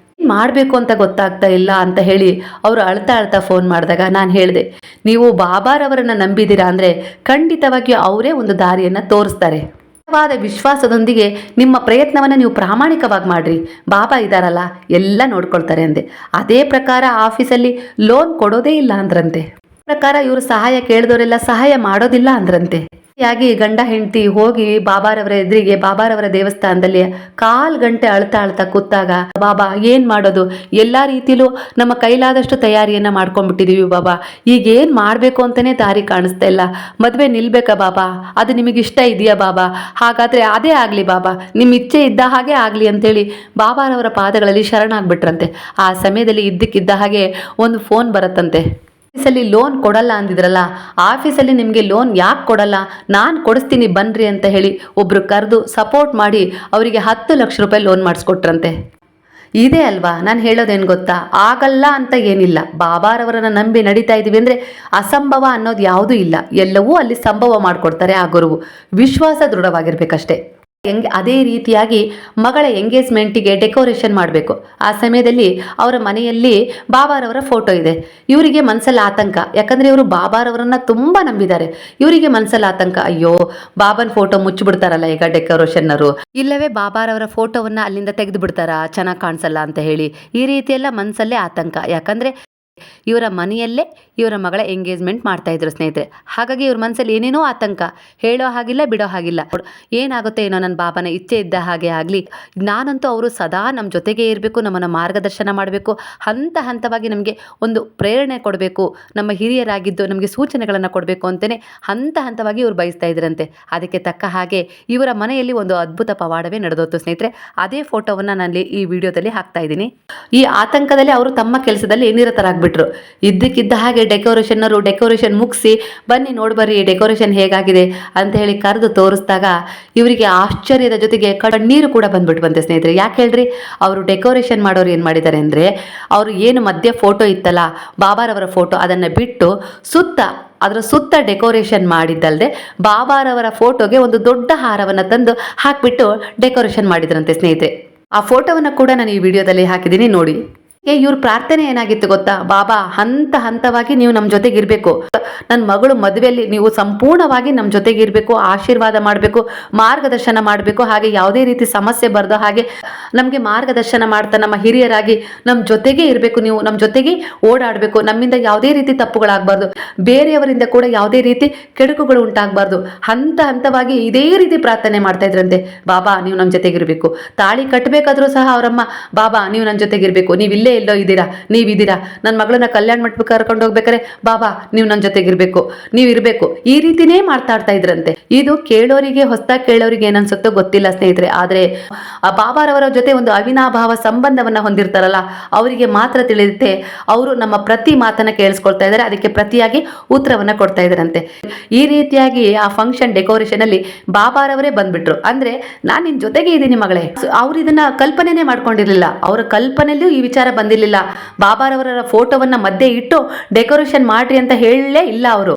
[SPEAKER 1] ಮಾಡಬೇಕು ಅಂತ ಗೊತ್ತಾಗ್ತಾ ಇಲ್ಲ ಅಂತ ಹೇಳಿ ಅವರು ಅಳ್ತಾ ಅಳ್ತಾ ಫೋನ್ ಮಾಡಿದಾಗ ನಾನು ಹೇಳಿದೆ, ನೀವು ಬಾಬಾರವರನ್ನ ನಂಬಿದ್ದೀರಾ ಅಂದರೆ ಖಂಡಿತವಾಗಿಯೂ ಅವರೇ ಒಂದು ದಾರಿಯನ್ನು ತೋರಿಸ್ತಾರೆ. ವಿಶ್ವಾಸದೊಂದಿಗೆ ನಿಮ್ಮ ಪ್ರಯತ್ನವನ್ನು ನೀವು ಪ್ರಾಮಾಣಿಕವಾಗಿ ಮಾಡ್ರಿ, ಬಾಬಾ ಇದ್ದಾರಲ್ಲ ಎಲ್ಲ ನೋಡ್ಕೊಳ್ತಾರೆ ಅಂದೆ. ಅದೇ ಪ್ರಕಾರ ಆಫೀಸಲ್ಲಿ ಲೋನ್ ಕೊಡೋದೇ ಇಲ್ಲ ಅಂದ್ರಂತೆ. ಪ್ರಕಾರ ಇವರು ಸಹಾಯ ಕೇಳಿದವರೆಲ್ಲ ಸಹಾಯ ಮಾಡೋದಿಲ್ಲ ಅಂದ್ರಂತೆ. ಯಾಗಿ ಗಂಡ ಹೆಂಡತಿ ಹೋಗಿ ಬಾಬಾರವರ ಎದುರಿಗೆ, ಬಾಬಾರವರ ದೇವಸ್ಥಾನದಲ್ಲಿ 1/4 ಗಂಟೆ ಅಳ್ತಾ ಕೂತಾಗ, ಬಾಬಾ ಏನ್ ಮಾಡೋದು, ಎಲ್ಲಾ ರೀತಿಲೂ ನಮ್ಮ ಕೈಲಾದಷ್ಟು ತಯಾರಿಯನ್ನ ಮಾಡ್ಕೊಂಡ್ಬಿಟ್ಟಿದೀವಿ ಬಾಬಾ, ಈಗ ಏನ್ ಮಾಡ್ಬೇಕು ಅಂತಾನೆ ದಾರಿ ಕಾಣಿಸ್ತಾ ಇಲ್ಲ, ಮದ್ವೆ ನಿಲ್ಬೇಕಾ ಬಾಬಾ, ಅದು ನಿಮಗೆ ಇಷ್ಟ ಇದೆಯಾ ಬಾಬಾ, ಹಾಗಾದ್ರೆ ಅದೇ ಆಗ್ಲಿ ಬಾಬಾ, ನಿಮ್ಮ ಇಚ್ಛೆ ಇದ್ದ ಹಾಗೆ ಆಗ್ಲಿ ಅಂತೇಳಿ ಬಾಬಾರವರ ಪಾದಗಳಲ್ಲಿ ಶರಣಾಗ್ಬಿಟ್ರಂತೆ. ಆ ಸಮಯದಲ್ಲಿ ಇದ್ದಕ್ಕಿದ್ದ ಹಾಗೆ ಒಂದು ಫೋನ್ ಬರುತ್ತಂತೆ, ಆಫೀಸಲ್ಲಿ ಲೋನ್ ಕೊಡಲ್ಲ ಅಂದಿದ್ರಲ್ಲ, ಆಫೀಸಲ್ಲಿ ನಿಮಗೆ ಲೋನ್ ಯಾಕೆ ಕೊಡಲ್ಲ, ನಾನು ಕೊಡಿಸ್ತೀನಿ ಬನ್ರಿ ಅಂತ ಹೇಳಿ ಒಬ್ರು ಕರೆದು ಸಪೋರ್ಟ್ ಮಾಡಿ ಅವರಿಗೆ 10 ಲಕ್ಷ ರೂಪಾಯಿ ಲೋನ್ ಮಾಡಿಸ್ಕೊಟ್ರಂತೆ. ಇದೇ ಅಲ್ವಾ ನಾನು ಹೇಳೋದೇನು ಗೊತ್ತಾ, ಆಗಲ್ಲ ಅಂತ ಏನಿಲ್ಲ. ಬಾಬಾರವರನ್ನ ನಂಬಿ ನಡೀತಾ ಇದೀವಿ ಅಂದರೆ ಅಸಂಭವ ಅನ್ನೋದು ಯಾವುದೂ ಇಲ್ಲ, ಎಲ್ಲವೂ ಅಲ್ಲಿ ಸಂಭವ ಮಾಡಿಕೊಡ್ತಾರೆ ಆ ಗುರುವು. ವಿಶ್ವಾಸ ದೃಢವಾಗಿರ್ಬೇಕಷ್ಟೇ. ಅದೇ ರೀತಿಯಾಗಿ ಮಗಳ ಎಂಗೇಜ್ಮೆಂಟಿಗೆ ಡೆಕೋರೇಷನ್ ಮಾಡಬೇಕು. ಆ ಸಮಯದಲ್ಲಿ ಅವರ ಮನೆಯಲ್ಲಿ ಬಾಬಾರವರ ಫೋಟೋ ಇದೆ. ಇವರಿಗೆ ಮನಸ್ಸಲ್ಲಿ ಆತಂಕ, ಯಾಕಂದರೆ ಇವರು ಬಾಬಾರವರನ್ನ ತುಂಬ ನಂಬಿದ್ದಾರೆ. ಇವರಿಗೆ ಮನಸ್ಸಲ್ಲಿ ಆತಂಕ, ಅಯ್ಯೋ ಬಾಬಾನ ಫೋಟೋ ಮುಚ್ಚಿಬಿಡ್ತಾರಲ್ಲ ಈಗ ಡೆಕೋರೇಷನ್ನರು, ಇಲ್ಲವೇ ಬಾಬಾರವರ ಫೋಟೋವನ್ನು ಅಲ್ಲಿಂದ ತೆಗೆದು ಬಿಡ್ತಾರಾ, ಚೆನ್ನಾಗಿ ಕಾಣಿಸಲ್ಲ ಅಂತ ಹೇಳಿ. ಈ ರೀತಿಯೆಲ್ಲ ಮನಸ್ಸಲ್ಲೇ ಆತಂಕ, ಯಾಕಂದರೆ ಇವರ ಮನೆಯಲ್ಲೇ ಇವರ ಮಗಳ ಎಂಗೇಜ್ಮೆಂಟ್ ಮಾಡ್ತಾ ಇದ್ರು ಸ್ನೇಹಿತರೆ. ಹಾಗಾಗಿ ಇವ್ರ ಮನಸ್ಸಲ್ಲಿ ಏನೇನೋ ಆತಂಕ, ಹೇಳೋ ಹಾಗಿಲ್ಲ ಬಿಡೋ ಹಾಗಿಲ್ಲ. ಏನಾಗುತ್ತೆ ಏನೋ, ನನ್ನ ಬಾಬನ ಇಚ್ಛೆ ಇದ್ದ ಹಾಗೆ ಆಗಲಿ, ನಾನಂತೂ ಅವರು ಸದಾ ನಮ್ಮ ಜೊತೆಗೇ ಇರಬೇಕು, ನಮ್ಮನ್ನು ಮಾರ್ಗದರ್ಶನ ಮಾಡಬೇಕು, ಹಂತ ಹಂತವಾಗಿ ನಮಗೆ ಒಂದು ಪ್ರೇರಣೆ ಕೊಡಬೇಕು, ನಮ್ಮ ಹಿರಿಯರಾಗಿದ್ದು ನಮಗೆ ಸೂಚನೆಗಳನ್ನು ಕೊಡಬೇಕು ಅಂತಲೇ ಹಂತ ಹಂತವಾಗಿ ಇವರು ಬಯಸ್ತಾ ಇದ್ರಂತೆ. ಅದಕ್ಕೆ ತಕ್ಕ ಹಾಗೆ ಇವರ ಮನೆಯಲ್ಲಿ ಒಂದು ಅದ್ಭುತ ಪವಾಡವೇ ನಡೆದೋತು ಸ್ನೇಹಿತರೆ. ಅದೇ ಫೋಟೋವನ್ನು ನಾನು ಈ ವಿಡಿಯೋದಲ್ಲಿ ಹಾಕ್ತಾ ಇದ್ದೀನಿ. ಈ ಆತಂಕದಲ್ಲಿ ಅವರು ತಮ್ಮ ಕೆಲಸದಲ್ಲಿ ನಿರತರಾಗ್ಬಿಟ್ರು. ಇದ್ದಕ್ಕಿದ್ದ ಹಾಗೆ ಡೆಕೋರೇಷನ್ ಮುಗಿಸಿ ಬನ್ನಿ ನೋಡ್ಬರ್ರಿ ಡೆಕೋರೇಷನ್ ಹೇಗಾಗಿದೆ ಅಂತ ಹೇಳಿ ಕರೆದು ತೋರಿಸಿದಾಗ ಇವರಿಗೆ ಆಶ್ಚರ್ಯದ ಜೊತೆಗೆ ಕಣ್ಣೀರು ಕೂಡ ಬಂದ್ಬಿಟ್ಟು ಸ್ನೇಹಿತರೆ. ಯಾಕೆ ಹೇಳ್ರಿ, ಅವರು ಡೆಕೋರೇಷನ್ ಮಾಡೋರು ಏನು ಮಾಡಿದ್ದಾರೆ ಅಂದರೆ, ಅವರು ಏನು ಮಧ್ಯೆ ಫೋಟೋ ಇತ್ತಲ್ಲ ಬಾಬಾರವರ ಫೋಟೋ, ಅದನ್ನು ಬಿಟ್ಟು ಅದರ ಸುತ್ತ ಡೆಕೋರೇಷನ್ ಮಾಡಿದ್ದಲ್ಲದೆ ಬಾಬಾರವರ ಫೋಟೋಗೆ ಒಂದು ದೊಡ್ಡ ಹಾರವನ್ನು ತಂದು ಹಾಕಿಬಿಟ್ಟು ಡೆಕೋರೇಷನ್ ಮಾಡಿದ್ರಂತೆ ಸ್ನೇಹಿತರೆ. ಆ ಫೋಟೋವನ್ನು ಕೂಡ ನಾನು ಈ ವಿಡಿಯೋದಲ್ಲಿ ಹಾಕಿದ್ದೀನಿ ನೋಡಿ. ಇವ್ರ ಪ್ರಾರ್ಥನೆ ಏನಾಗಿತ್ತು ಗೊತ್ತಾ, ಬಾಬಾ ಹಂತ ಹಂತವಾಗಿ ನೀವು ನಮ್ಮ ಜೊತೆಗೆ ಇರಬೇಕು, ನನ್ನ ಮಗಳು ಮದುವೆಯಲ್ಲಿ ನೀವು ಸಂಪೂರ್ಣವಾಗಿ ನಮ್ಮ ಜೊತೆಗೆ ಇರಬೇಕು, ಆಶೀರ್ವಾದ ಮಾಡಬೇಕು, ಮಾರ್ಗದರ್ಶನ ಮಾಡಬೇಕು, ಹಾಗೆ ಯಾವುದೇ ರೀತಿ ಸಮಸ್ಯೆ ಬರದೋ ಹಾಗೆ ನಮಗೆ ಮಾರ್ಗದರ್ಶನ ಮಾಡ್ತಾ ನಮ್ಮ ಹಿರಿಯರಾಗಿ ನಮ್ಮ ಜೊತೆಗೆ ಇರಬೇಕು, ನೀವು ನಮ್ಮ ಜೊತೆಗೆ ಓಡಾಡಬೇಕು, ನಮ್ಮಿಂದ ಯಾವುದೇ ರೀತಿ ತಪ್ಪುಗಳಾಗಬಾರ್ದು, ಬೇರೆಯವರಿಂದ ಕೂಡ ಯಾವುದೇ ರೀತಿ ಕೆಡುಕುಗಳು ಉಂಟಾಗಬಾರ್ದು. ಹಂತ ಹಂತವಾಗಿ ಇದೇ ರೀತಿ ಪ್ರಾರ್ಥನೆ ಮಾಡ್ತಾ ಇದ್ರಂತೆ. ಬಾಬಾ ನೀವು ನಮ್ಮ ಜೊತೆಗಿರಬೇಕು, ತಾಳಿ ಕಟ್ಟಬೇಕಾದ್ರೂ ಸಹ ಅವರಮ್ಮ ಬಾಬಾ ನೀವು ನನ್ನ ಜೊತೆಗಿರಬೇಕು, ನೀವು ಇಲ್ಲೇ ಎಲ್ಲೋ ಇದ್ದೀರಾ, ನೀವಿದ್ದೀರಾ, ನನ್ನ ಮಗಳನ್ನ ಕಲ್ಯಾಣ ಮಂಟಪಕ್ಕೆ ಕರ್ಕೊಂಡು ಹೋಗ್ಬೇಕಾರೆ ಬಾಬಾ ನೀವು ನನ್ನ ಜೊತೆಗಿರ್ಬೇಕು, ನೀವಿರಬೇಕು, ಈ ರೀತಿನೇ ಮಾತಾಡ್ತಾ ಇದ್ರಂತೆ. ಇದು ಕೇಳೋರಿಗೆ, ಹೊಸದಾಗಿ ಕೇಳೋರಿಗೆ ಏನನ್ಸುತ್ತೋ ಗೊತ್ತಿಲ್ಲ ಸ್ನೇಹಿತರೆ, ಆದರೆ ಆ ಬಾಬಾರವರ ಜೊತೆ ಒಂದು ಅವಿನಾಭಾವ ಸಂಬಂಧವನ್ನ ಹೊಂದಿರ್ತಾರಲ್ಲ ಅವರಿಗೆ ಮಾತ್ರ ತಿಳಿಯುತ್ತೆ. ಅವರು ನಮ್ಮ ಪ್ರತಿ ಮಾತನ್ನ ಕೇಳಿಸ್ಕೊಳ್ತಾ ಇದ್ದಾರೆ, ಅದಕ್ಕೆ ಪ್ರತಿಯಾಗಿ ಉತ್ತರವನ್ನ ಕೊಡ್ತಾ ಇದ್ದಾರಂತೆ. ಈ ರೀತಿಯಾಗಿ ಆ ಫಂಕ್ಷನ್ ಡೆಕೋರೇಷನ್ ಅಲ್ಲಿ ಬಾಬಾರವರೇ ಬಂದ್ಬಿಟ್ರು. ಅಂದ್ರೆ ನಾನು ನಿನ್ ಜೊತೆಗೆ ಇದ್ದೀನಿ ಮಗಳೇ. ಅವ್ರು ಇದನ್ನ ಕಲ್ಪನೆನೇ ಮಾಡ್ಕೊಂಡಿರ್ಲಿಲ್ಲ, ಅವರ ಕಲ್ಪನೆಯಲ್ಲೂ ಈ ವಿಚಾರ ಬಂದಿರಲಿಲ್ಲ. ಬಾಬಾರವರ ಫೋಟೋವನ್ನ ಮಧ್ಯೆ ಇಟ್ಟು ಡೆಕೋರೇಷನ್ ಮಾಡ್ರಿ ಅಂತ ಹೇಳಲೇ ಇಲ್ಲ, ಅವರು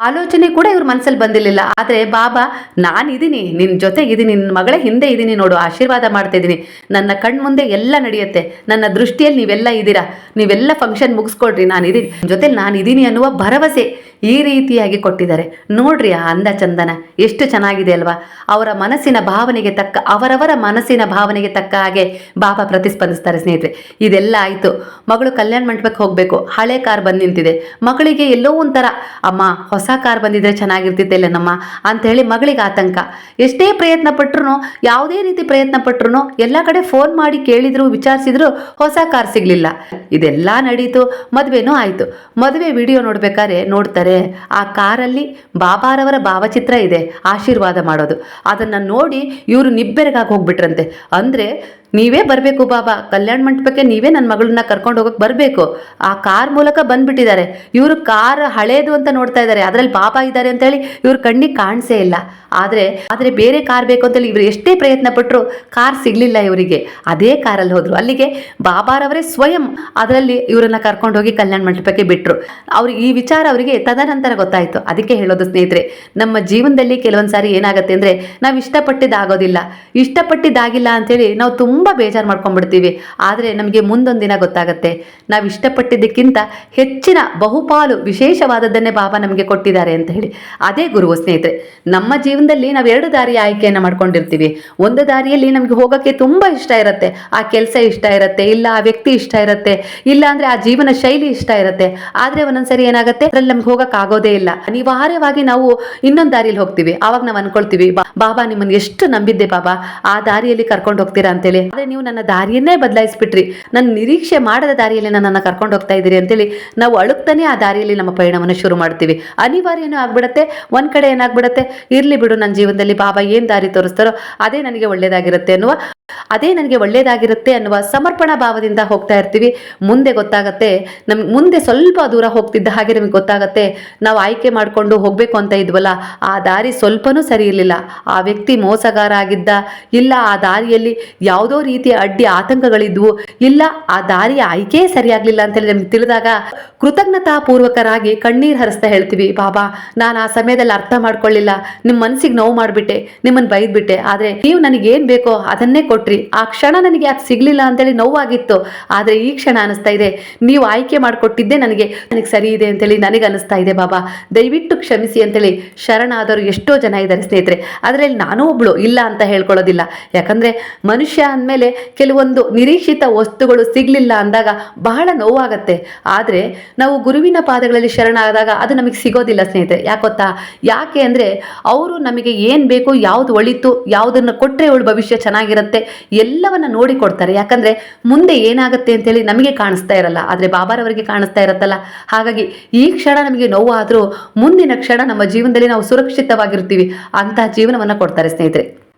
[SPEAKER 1] ಆಲೋಚನೆ ಕೂಡ ಇವ್ರ ಮನಸ್ಸಲ್ಲಿ ಬಂದಿರಲಿಲ್ಲ. ಆದರೆ ಬಾಬಾ ನಾನಿದ್ದೀನಿ, ನಿನ್ನ ಜೊತೆಗಿದ್ದೀನಿ, ನಿನ್ನ ಮಗಳ ಹಿಂದೆ ಇದ್ದೀನಿ ನೋಡು, ಆಶೀರ್ವಾದ ಮಾಡ್ತಾ ಇದ್ದೀನಿ, ನನ್ನ ಕಣ್ಮುಂದೆ ಎಲ್ಲ ನಡೆಯುತ್ತೆ, ನನ್ನ ದೃಷ್ಟಿಯಲ್ಲಿ ನೀವೆಲ್ಲ ಇದ್ದೀರಾ, ನೀವೆಲ್ಲ ಫಂಕ್ಷನ್ ಮುಗಿಸ್ಕೊಡ್ರಿ, ನಾನಿದ್ದೀನಿ ಜೊತೆಲಿ ನಾನಿದ್ದೀನಿ ಅನ್ನುವ ಭರವಸೆ ಈ ರೀತಿಯಾಗಿ ಕೊಟ್ಟಿದ್ದಾರೆ. ನೋಡ್ರಿ ಆ ಅಂದ ಚಂದನ ಎಷ್ಟು ಚೆನ್ನಾಗಿದೆ ಅಲ್ವಾ. ಅವರ ಮನಸ್ಸಿನ ಭಾವನೆಗೆ ತಕ್ಕ, ಅವರವರ ಮನಸ್ಸಿನ ಭಾವನೆಗೆ ತಕ್ಕ ಹಾಗೆ ಬಾಬಾ ಪ್ರತಿಸ್ಪಂದಿಸ್ತಾರೆ ಸ್ನೇಹಿತರೆ. ಇದೆಲ್ಲ ಆಯಿತು, ಮಗಳು ಕಲ್ಯಾಣ ಮಂಟಪಕ್ಕೆ ಹೋಗಬೇಕು, ಹಳೆ ಕಾರ್ ಬಂದು ನಿಂತಿದೆ, ಮಗಳಿಗೆ ಎಲ್ಲೋ ಒಂಥರ ಅಮ್ಮ ಹೊಸ ಕಾರ್ ಬಂದಿದ್ರೆ ಚೆನ್ನಾಗಿರ್ತಿದ್ದೆಲ್ಲ ನಮ್ಮ ಅಂತ ಹೇಳಿ ಮಗಳಿಗೆ ಆತಂಕ. ಎಷ್ಟೇ ಪ್ರಯತ್ನ ಪಟ್ರು, ಯಾವುದೇ ರೀತಿ ಪ್ರಯತ್ನ ಪಟ್ರು, ಎಲ್ಲ ಕಡೆ ಫೋನ್ ಮಾಡಿ ಕೇಳಿದ್ರು, ವಿಚಾರಿಸಿದ್ರು, ಹೊಸ ಕಾರ್ ಸಿಗ್ಲಿಲ್ಲ. ಇದೆಲ್ಲ ನಡೀತು, ಮದುವೆನೂ ಆಯಿತು. ಮದುವೆ ವಿಡಿಯೋ ನೋಡ್ತಾರೆ, ಆ ಕಾರಲ್ಲಿ ಬಾಬಾರವರ ಭಾವಚಿತ್ರ ಇದೆ, ಆಶೀರ್ವಾದ ಮಾಡೋದು. ಅದನ್ನು ನೋಡಿ ಇವರು ನಿಬ್ಬೆರಗಾಗಿ ಹೋಗ್ಬಿಟ್ರಂತೆ. ಅಂದರೆ ನೀವೇ ಬರಬೇಕು ಬಾಬಾ, ಕಲ್ಯಾಣ ಮಂಟಪಕ್ಕೆ ನೀವೇ ನನ್ನ ಮಗಳನ್ನ ಕರ್ಕೊಂಡು ಹೋಗಕ್ಕೆ ಬರಬೇಕು. ಆ ಕಾರ್ ಮೂಲಕ ಬಂದ್ಬಿಟ್ಟಿದ್ದಾರೆ. ಇವರು ಕಾರ್ ಹಳೇದು ಅಂತ ನೋಡ್ತಾ ಇದ್ದಾರೆ, ಅದರಲ್ಲಿ ಬಾಬಾ ಇದ್ದಾರೆ ಅಂತೇಳಿ ಇವ್ರ ಕಣ್ಣಿಗೆ ಕಾಣಿಸೇ ಇಲ್ಲ. ಆದರೆ ಬೇರೆ ಕಾರ್ ಬೇಕು ಅಂತೇಳಿ ಇವರು ಎಷ್ಟೇ ಪ್ರಯತ್ನ ಪಟ್ಟರು ಕಾರ್ ಸಿಗಲಿಲ್ಲ ಇವರಿಗೆ. ಅದೇ ಕಾರಲ್ಲಿ ಹೋದರು. ಅಲ್ಲಿಗೆ ಬಾಬಾರವರೇ ಸ್ವಯಂ ಅದರಲ್ಲಿ ಇವರನ್ನ ಕರ್ಕೊಂಡು ಹೋಗಿ ಕಲ್ಯಾಣ ಮಂಟಪಕ್ಕೆ ಬಿಟ್ಟರು. ಅವ್ರಿಗೆ ಈ ವಿಚಾರ ಅವರಿಗೆ ತದನಂತರ ಗೊತ್ತಾಯಿತು. ಅದಕ್ಕೆ ಹೇಳೋದು ಸ್ನೇಹಿತರೆ, ನಮ್ಮ ಜೀವನದಲ್ಲಿ ಕೆಲವೊಂದು ಸಾರಿ ಏನಾಗುತ್ತೆ ಅಂದರೆ, ನಾವು ಇಷ್ಟಪಟ್ಟಿದ್ದಾಗಿಲ್ಲ ಅಂತೇಳಿ ನಾವು ತುಂಬ ಬೇಜಾರು ಮಾಡ್ಕೊಂಡ್ಬಿಡ್ತೀವಿ. ಆದರೆ ನಮಗೆ ಮುಂದೊಂದು ದಿನ ಗೊತ್ತಾಗುತ್ತೆ, ನಾವು ಇಷ್ಟಪಟ್ಟಿದ್ದಕ್ಕಿಂತ ಹೆಚ್ಚಿನ ಬಹುಪಾಲು ವಿಶೇಷವಾದದ್ದನ್ನೇ ಬಾಬಾ ನಮಗೆ ಕೊಟ್ಟಿದ್ದಾರೆ ಅಂತ ಹೇಳಿ. ಅದೇ ಗುರುವು ಸ್ನೇಹಿತರೆ. ನಮ್ಮ ಜೀವನದಲ್ಲಿ ನಾವು ಎರಡು ದಾರಿಯ ಆಯ್ಕೆಯನ್ನು ಮಾಡ್ಕೊಂಡಿರ್ತೀವಿ. ಒಂದು ದಾರಿಯಲ್ಲಿ ನಮಗೆ ಹೋಗೋಕ್ಕೆ ತುಂಬ ಇಷ್ಟ ಇರುತ್ತೆ, ಆ ಕೆಲಸ ಇಷ್ಟ ಇರುತ್ತೆ, ಇಲ್ಲ ಆ ವ್ಯಕ್ತಿ ಇಷ್ಟ ಇರುತ್ತೆ, ಇಲ್ಲ ಅಂದರೆ ಆ ಜೀವನ ಶೈಲಿ ಇಷ್ಟ ಇರುತ್ತೆ. ಆದರೆ ಒಂದೊಂದ್ಸರಿ ಏನಾಗುತ್ತೆ, ಅದ್ರಲ್ಲಿ ನಮ್ಗೆ ಹೋಗಕ್ಕೆ ಆಗೋದೇ ಇಲ್ಲ. ಅನಿವಾರ್ಯವಾಗಿ ನಾವು ಇನ್ನೊಂದು ದಾರಿಯಲ್ಲಿ ಹೋಗ್ತೀವಿ. ಆವಾಗ ನಾವು ಅನ್ಕೊಳ್ತೀವಿ, ಬಾಬಾ ನಿಮ್ಮನ್ನು ಎಷ್ಟು ನಂಬಿದ್ದೆ ಬಾಬಾ, ಆ ದಾರಿಯಲ್ಲಿ ಕರ್ಕೊಂಡು ಹೋಗ್ತೀರಾ ಅಂತೇಳಿ. ಆದರೆ ನೀವು ನನ್ನ ದಾರಿಯನ್ನೇ ಬದಲಾಯಿಸ್ಬಿಟ್ರಿ, ನನ್ನ ನಿರೀಕ್ಷೆ ಮಾಡದ ದಾರಿಯಲ್ಲಿ ನನ್ನನ್ನು ಕರ್ಕೊಂಡು ಹೋಗ್ತಾ ಇದ್ದೀರಿ ಅಂತೇಳಿ ನಾವು ಅಳುಕ್ತಾನೆ ಆ ದಾರಿಯಲ್ಲಿ ನಮ್ಮ ಪಯಣವನ್ನು ಶುರು ಮಾಡ್ತೀವಿ. ಅನಿವಾರ್ಯನೂ ಆಗ್ಬಿಡತ್ತೆ. ಒಂದ್ ಕಡೆ ಏನಾಗ್ಬಿಡತ್ತೆ, ಇರ್ಲಿ ಬಿಡು, ನನ್ನ ಜೀವನದಲ್ಲಿ ಬಾಬಾ ಏನ್ ದಾರಿ ತೋರಿಸ್ತಾರೋ ಅದೇ ನನಗೆ ಒಳ್ಳೇದಾಗಿರುತ್ತೆ ಅನ್ನುವ ಅದೇ ನನಗೆ ಒಳ್ಳೆಯದಾಗಿರುತ್ತೆ ಅನ್ನುವ ಸಮರ್ಪಣಾ ಭಾವದಿಂದ ಹೋಗ್ತಾ ಇರ್ತೀವಿ. ಮುಂದೆ ಗೊತ್ತಾಗತ್ತೆ, ನಮ್ಗೆ ಮುಂದೆ ಸ್ವಲ್ಪ ದೂರ ಹೋಗ್ತಿದ್ದ ಹಾಗೆ ನಮಗೆ ಗೊತ್ತಾಗತ್ತೆ, ನಾವು ಆಯ್ಕೆ ಮಾಡಿಕೊಂಡು ಹೋಗಬೇಕು ಅಂತ ಇದ್ವಲ್ಲ ಆ ದಾರಿ ಸ್ವಲ್ಪನೂ ಸರಿ ಇರಲಿಲ್ಲ, ಆ ವ್ಯಕ್ತಿ ಮೋಸಗಾರ ಆಗಿದ್ದ, ಇಲ್ಲ ಆ ದಾರಿಯಲ್ಲಿ ಯಾವುದೋ ರೀತಿಯ ಅಡ್ಡಿ ಆತಂಕಗಳಿದ್ವು, ಇಲ್ಲ ಆ ದಾರಿಯ ಆಯ್ಕೆ ಸರಿಯಾಗಲಿಲ್ಲ ಅಂತೇಳಿ ನಮ್ಗೆ ತಿಳಿದಾಗ ಕೃತಜ್ಞತಾ ಪೂರ್ವಕರಾಗಿ ಕಣ್ಣೀರು ಹರಿಸ್ತಾ ಹೇಳ್ತೀವಿ, ಬಾಬಾ ನಾನು ಆ ಸಮಯದಲ್ಲಿ ಅರ್ಥ ಮಾಡ್ಕೊಳ್ಳಿಲ್ಲ, ನಿಮ್ಮ ಮನಸ್ಸಿಗೆ ನೋವು ಮಾಡಿಬಿಟ್ಟೆ, ನಿಮ್ಮನ್ನು ಬೈದ್ಬಿಟ್ಟೆ, ಆದರೆ ನೀವು ನನಗೇನು ಬೇಕೋ ಅದನ್ನೇ ಕೊಟ್ರಿ, ಆ ಕ್ಷಣ ನನಗೆ ಯಾಕೆ ಸಿಗ್ಲಿಲ್ಲ ಅಂತೇಳಿ ನೋವಾಗಿತ್ತು, ಆದರೆ ಈ ಕ್ಷಣ ಅನಿಸ್ತಾ ಇದೆ ನೀವು ಆಯ್ಕೆ ಮಾಡಿಕೊಟ್ಟಿದ್ದೆ ನನಗೆ ಸರಿ ಇದೆ ಅಂತೇಳಿ ನನಗೆ ಅನಿಸ್ತಾ ಇದೆ ಬಾಬಾ, ದಯವಿಟ್ಟು ಕ್ಷಮಿಸಿ ಅಂತೇಳಿ ಶರಣಾದವರು ಎಷ್ಟೋ ಜನ ಇದ್ದಾರೆ ಸ್ನೇಹಿತರೆ. ಅದರಲ್ಲಿ ನಾನೂ ಒಬ್ಳು ಇಲ್ಲ ಅಂತ ಹೇಳ್ಕೊಳ್ಳೋದಿಲ್ಲ. ಯಾಕಂದ್ರೆ ಮನುಷ್ಯ ಅಂದಮೇಲೆ ಕೆಲವೊಂದು ನಿರೀಕ್ಷಿತ ವಸ್ತುಗಳು ಸಿಗ್ಲಿಲ್ಲ ಅಂದಾಗ ಬಹಳ ನೋವಾಗತ್ತೆ. ಆದರೆ ನಾವು ಗುರುವಿನ ಪಾದಗಳಲ್ಲಿ ಶರಣಾದಾಗ ಅದು ನಮಗೆ ಸಿಗೋದಿಲ್ಲ ಸ್ನೇಹಿತರೆ. ಯಾಕೊತ್ತಾ, ಯಾಕೆ ಅಂದರೆ ಅವರು ನಮಗೆ ಏನು ಬೇಕು, ಯಾವುದು ಒಳಿತು, ಯಾವುದನ್ನು ಕೊಟ್ಟರೆ ಅವಳು ಭವಿಷ್ಯ ಚೆನ್ನಾಗಿರುತ್ತೆ ಎಲ್ಲವನ್ನ ನೋಡಿ ಕೊಡ್ತಾರೆ. ಯಾಕಂದ್ರೆ ಮುಂದೆ ಏನಾಗುತ್ತೆ ಅಂತೇಳಿ ನಮಗೆ ಕಾಣಿಸ್ತಾ ಇರಲ್ಲ, ಆದರೆ ಬಾಬಾರವರಿಗೆ ಕಾಣಿಸ್ತಾ ಇರತ್ತಲ್ಲ. ಹಾಗಾಗಿ ಈ ಕ್ಷಣ ನಮಗೆ ನೋವು ಆದರೂ ಮುಂದಿನ ಕ್ಷಣ ನಮ್ಮ ಜೀವನದಲ್ಲಿ ನಾವು ಸುರಕ್ಷಿತವಾಗಿರ್ತೀವಿ, ಅಂತಹ ಜೀವನವನ್ನು ಕೊಡ್ತಾರೆ ಸ್ನೇಹಿತರೆ.